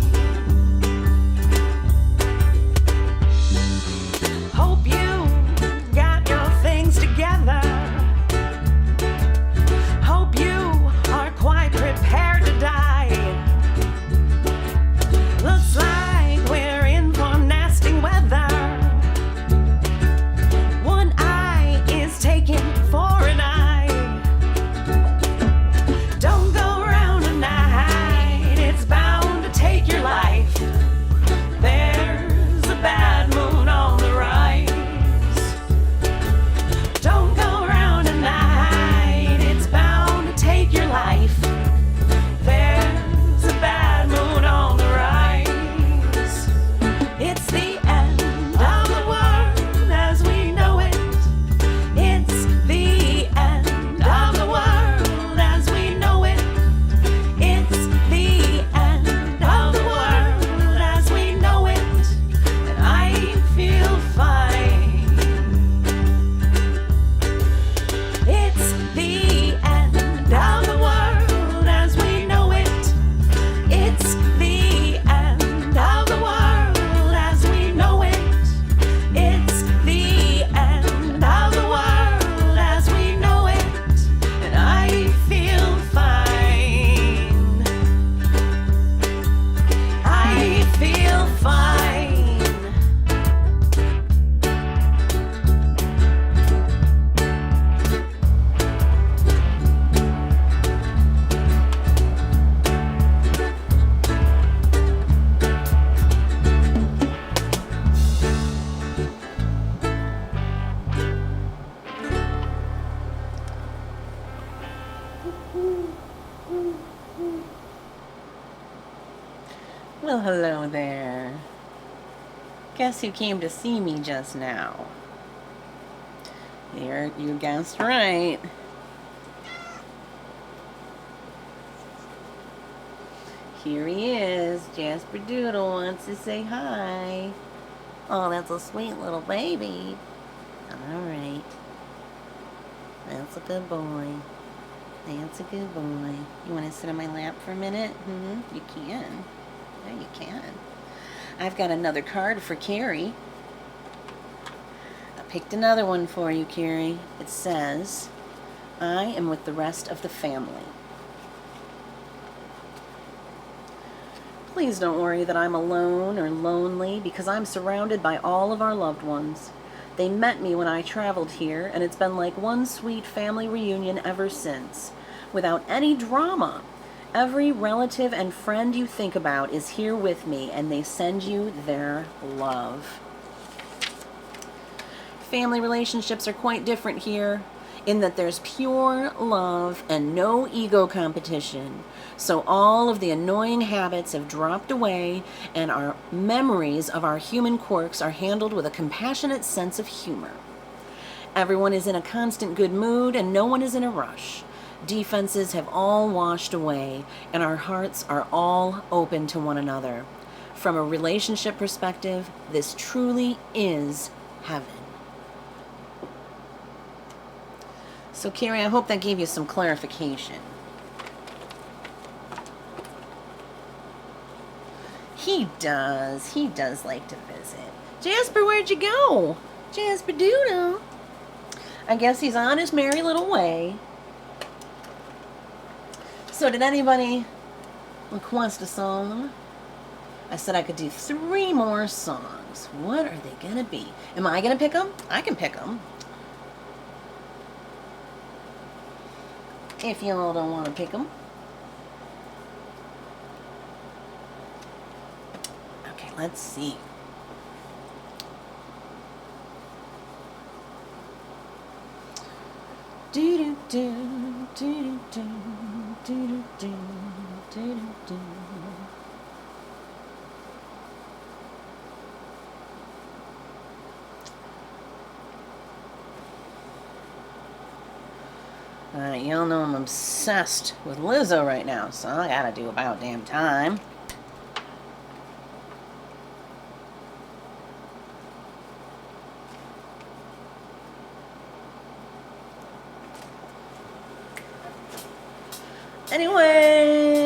Hope you got your things together. Hope you are quite prepared to die. Looks like we're in for nasty weather. One eye is taken for an eye. Don't go around at night, it's bound to take your life. There's a bad moon on the rise. Don't go around at night, it's bound to take your life. There's a bad moon on the rise. It's the end of the world as we know it. It's the end of the world as we know it. It's the end of the world as we know it. And I feel fine. It's the end of the world as we know it. It's the end of the world as we know it. It's the end of the world as we know it. And I feel fine. I feel fine. Well, hello there. Guess who came to see me just now? You guessed right. Here he is. Jasper Doodle wants to say hi. Oh, that's a sweet little baby. All right. That's a good boy. That's a good boy. You want to sit on my lap for a minute? You can. Yeah, you can. I've got another card for Carrie. I picked another one for you, Carrie. It says, I am with the rest of the family. Please don't worry that I'm alone or lonely, because I'm surrounded by all of our loved ones. They met me when I traveled here, and it's been like one sweet family reunion ever since, without any drama. Every relative and friend you think about is here with me, and they send you their love. Family relationships are quite different here, in that there's pure love and no ego competition. So all of the annoying habits have dropped away, and our memories of our human quirks are handled with a compassionate sense of humor. Everyone is in a constant good mood, and no one is in a rush. defenses have all washed away, and our hearts are all open to one another. From a relationship perspective, this truly is heaven. So, Carrie, I hope that gave you some clarification. He does like to visit. Jasper, where'd you go? Jasper Doodle. I guess he's on his merry little way. So did anybody request a song? I said I could do 3 more songs. What are they gonna be? Am I gonna pick them? I can pick them. If y'all don't want to pick them. Okay, let's see. Do do do do do do do do do. Alright, y'all know I'm obsessed with Lizzo right now, so I gotta do About Damn Time. Anyway,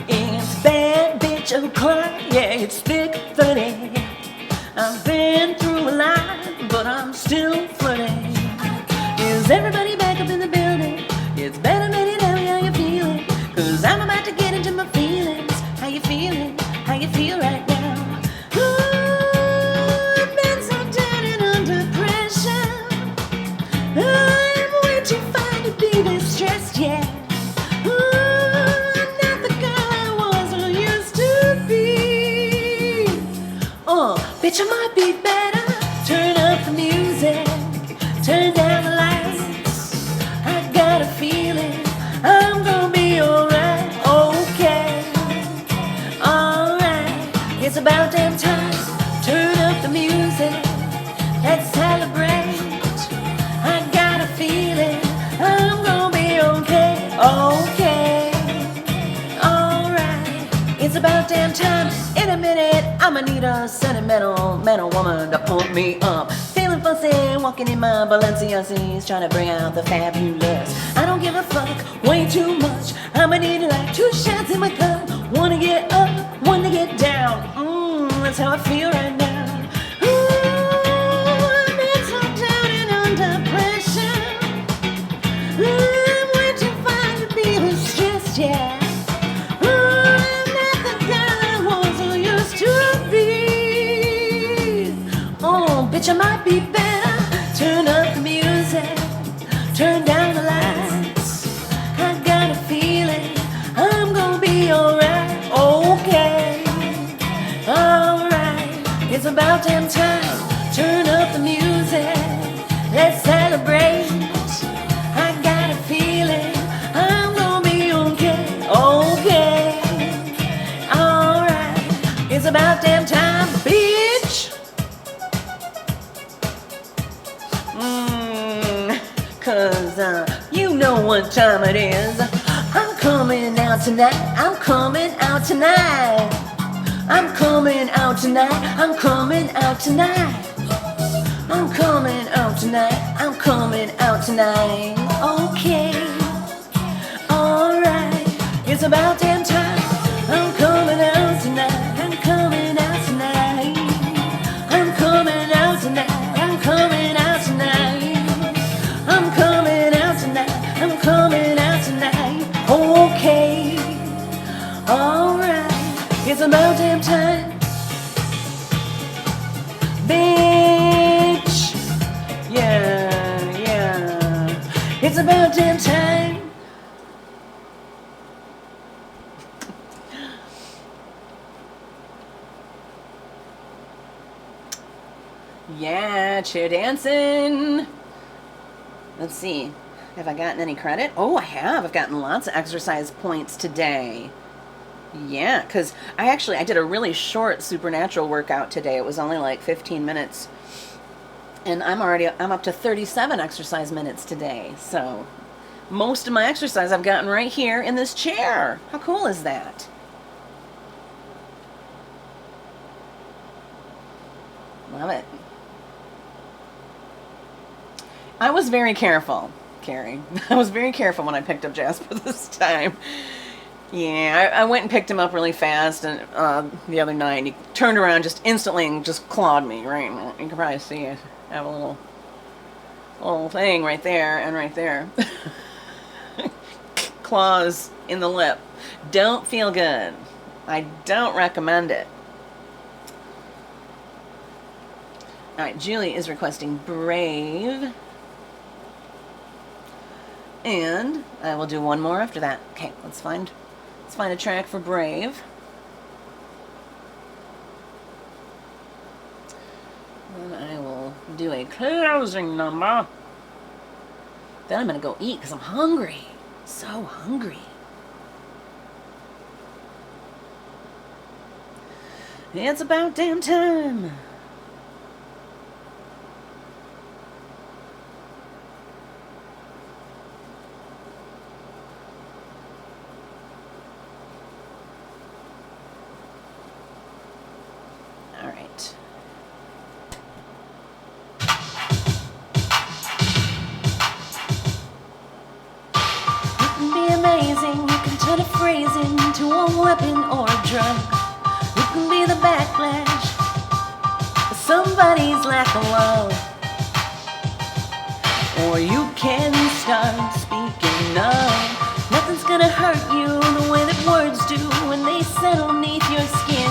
it's bad bitch o'clock, yeah, it's thick 30. I've been through a lot, but I'm still flirting. Is everybody back up in the building? It's better than you know how you feeling, 'cause I'm about to get into my feelings. How you feeling? How you feel right now? I'm way too fine to be this stressed, yeah. I'm not the girl I was or used to be. Bitch, I might be better. Turn up the music, turn down the lights. I got a feeling I'm gonna be alright, okay. Alright, it's about damn time. Turn up the music, let's celebrate. Feeling I'm gonna be okay, okay, alright. It's about damn time. In a minute, I'ma need a sentimental woman to pump me up. Feeling fussy, walking in my Balenciennes, trying to bring out the fabulous. I don't give a fuck, way too much. I'ma need like 2 shots in my cup. Wanna get up, wanna get down. That's how I feel right now. I'm way too fine to be this stressed, yeah. I'm not the girl I was or used to be. Bitch, I might be better. Turn up the music, turn down the lights. I got a feeling I'm gonna be alright, okay. Alright, it's about damn time. Turn up the music, let's celebrate. Okay, alright, it's about damn time, bitch. 'Cause you know what time it is. I'm coming out tonight, I'm coming out tonight. I'm coming out tonight, I'm coming out tonight. I'm coming out tonight, I'm coming out tonight. Okay, alright, it's about damn time. I'm coming out tonight, I'm coming out tonight. I'm coming out tonight, I'm coming out tonight. I'm coming out tonight, I'm coming out tonight. Okay, alright, it's about damn time. Bitch, yeah, it's about damn time. Yeah, chair dancing. Let's see. Have I gotten any credit? Oh, I have. I've gotten lots of exercise points today. Yeah, because I did a really short supernatural workout today. It was only like 15 minutes. And I'm up to 37 exercise minutes today. So most of my exercise I've gotten right here in this chair. How cool is that? Love it. I was very careful, Carrie. I was very careful when I picked up Jasper this time. Yeah, I went and picked him up really fast and the other night. And he turned around just instantly and just clawed me, right? You can probably see I have a little thing right there and right there. Claws in the lip. Don't feel good. I don't recommend it. Alright, Julie is requesting Brave. And I will do one more after that. Okay, let's find a track for Brave. Then I will do a closing number. Then I'm going to go eat because I'm hungry. So hungry. It's about damn time. All right. You can be amazing. You can turn a phrase into a weapon or a drug. You can be the backlash of somebody's lack of love. Or you can start speaking up. Nothing's gonna hurt you the way that words do when they settle beneath your skin.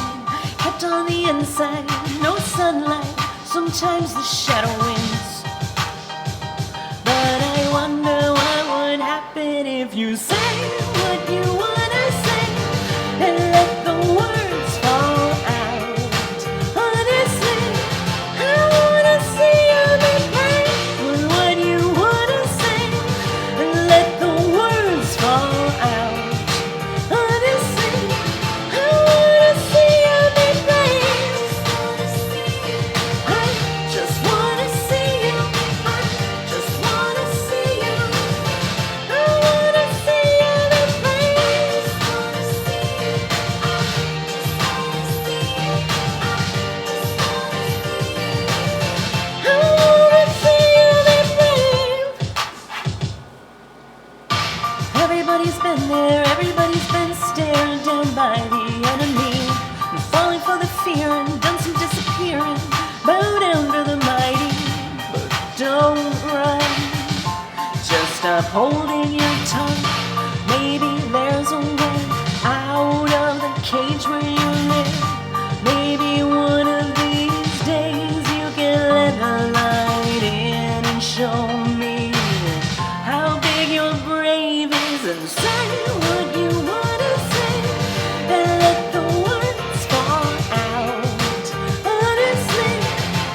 Kept on the inside, no sunlight, sometimes the shadow wins. But I wonder what would happen if you say what you wanna say and let the words fall out. Honestly, I wanna see you be brave with what you wanna say and let the words fall out. Honestly, I wanna see you be brave. I just wanna see you. I just wanna see you. I wanna see you be brave. I wanna see you be brave. Everybody's been there, everybody's been stared down by the enemy, and falling for the fear and done some disappearing, bow down to the mighty, but don't run. Just stop holding your tongue. Maybe there's a way out of the cage where you live. Maybe one of these days you can let the light in and show me how big your brave is and say what you wanna say and let the words fall out. Honestly,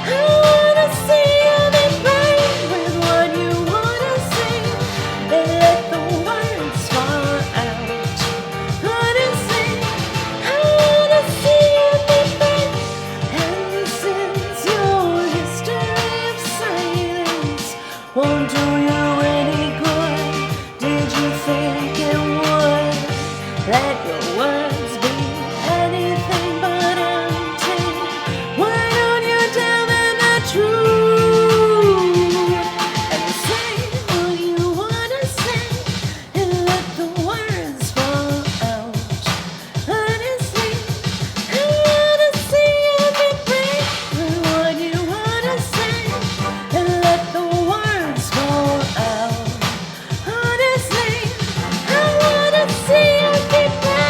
I wanna see you be brave with what you wanna say and let the words fall out. Honestly, I wanna see you be brave. And since your history of silence won't do you any good, did you think it would? Let your words be anything but empty. Why don't you tell them the truth and say what you wanna say and let the words fall out? Honestly, I wanna see you be brave with what you wanna say and let the words fall out. Honestly, I wanna see you be brave.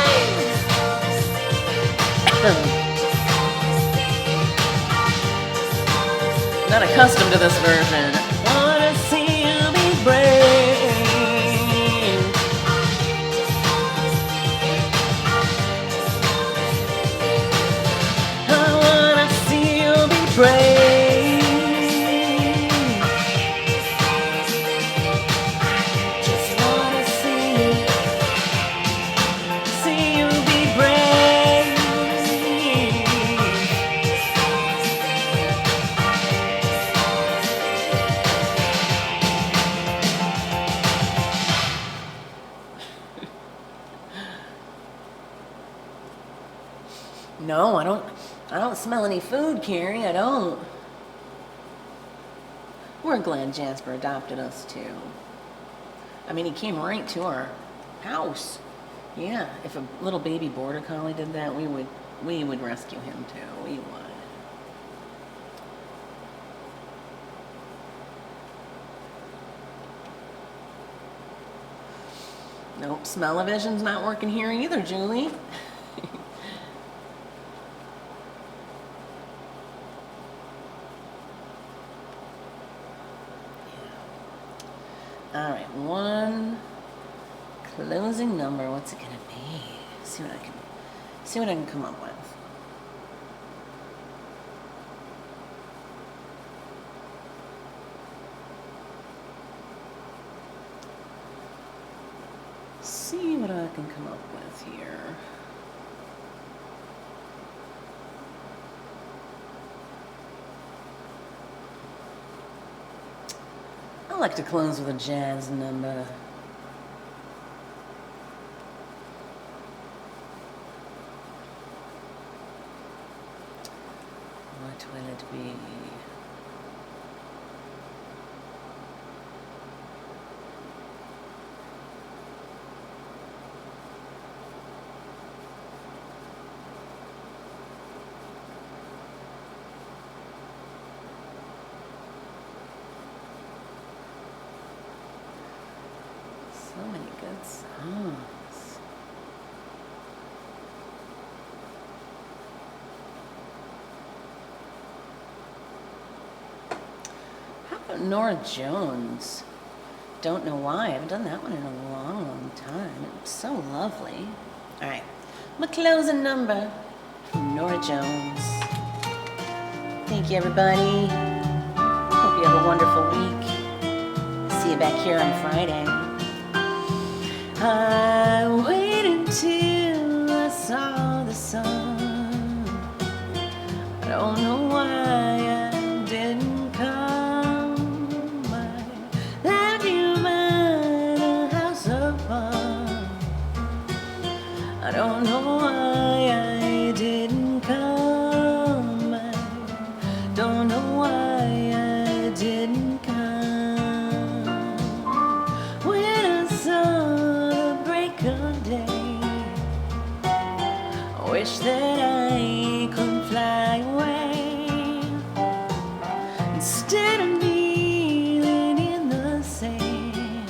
Not accustomed to this version. Wanna see you be brave. I wanna see you be brave. Just wanna see you be brave. No, I don't smell any food, Carrie. I don't. We're glad Jasper adopted us too. I mean, he came right to our house. Yeah, if a little baby border collie did that, we would rescue him too. We would. Nope, smell-o-vision's not working here either, Julie. All right, one closing number. What's it gonna be? See what I can come up with. See what I can come up with here. I like to close with a jazz number. What will it be? So many good songs. How about Nora Jones? Don't know why. I haven't done that one in a long, long time. It's so lovely. All right. My closing number from Nora Jones. Thank you, everybody. Hope you have a wonderful week. See you back here on Friday. I waited till I saw the sun. I don't know why I didn't come. I left you by the house of fun. I don't know why I didn't come. I don't know why I didn't come. When I saw the break of day, I wish that I could fly away instead of kneeling in the sand,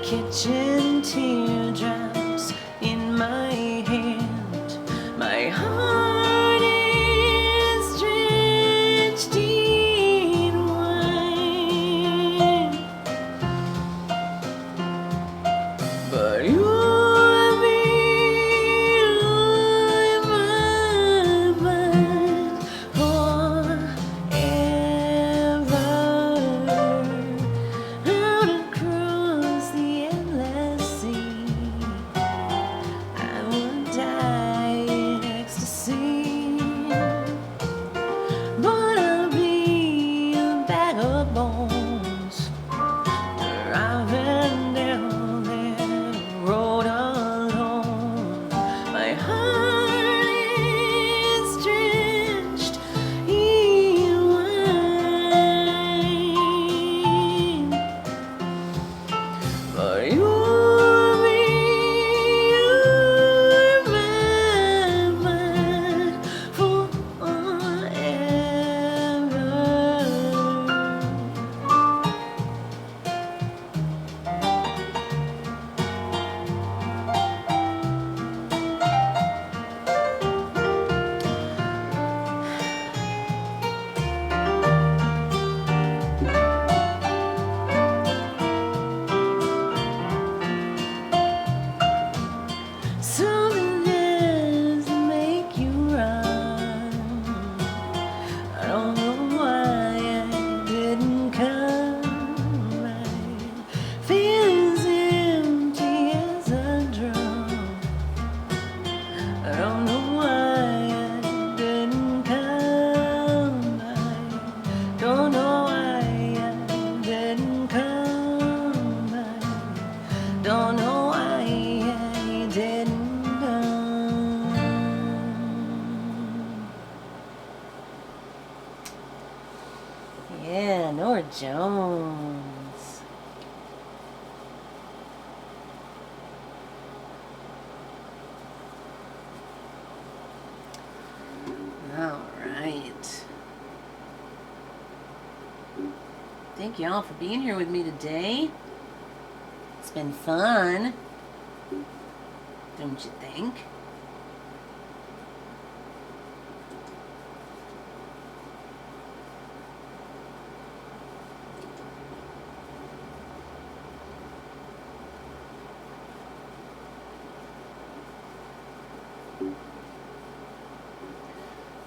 catching teardrops in my hand. My heart is drenched in wine, but you and me in my mind forever, out across the endless sea. Yeah, Nora Jones. All right. Thank y'all for being here with me today. It's been fun. Don't you think?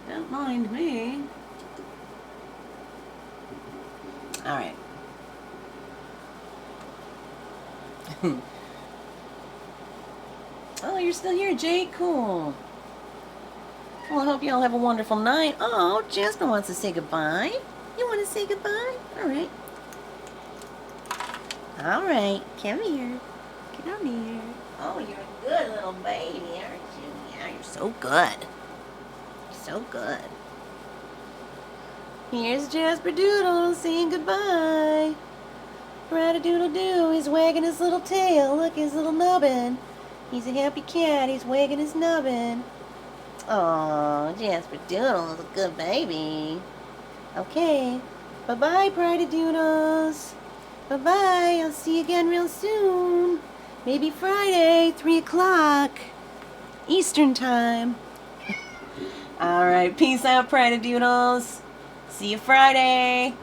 Don't mind me. All right. Oh, you're still here, Jake. Cool. Well, I hope y'all have a wonderful night. Oh, Jasper wants to say goodbye. You want to say goodbye? All right. All right. Come here. Come here. Oh, you're a good little baby, aren't you? Yeah, you're so good. You're so good. Here's Jasper Doodle saying goodbye. Rat-a-doodle-doo, he's wagging his little tail. Look, his little nubbin. He's a happy cat. He's wagging his nubbin. Oh, Jasper Doodle is a good baby. Okay. Bye-bye, Pride-a-doodles. Bye-bye. I'll see you again real soon. Maybe Friday, 3 o'clock. Eastern time. All right. Peace out, Pride-a-doodles. See you Friday.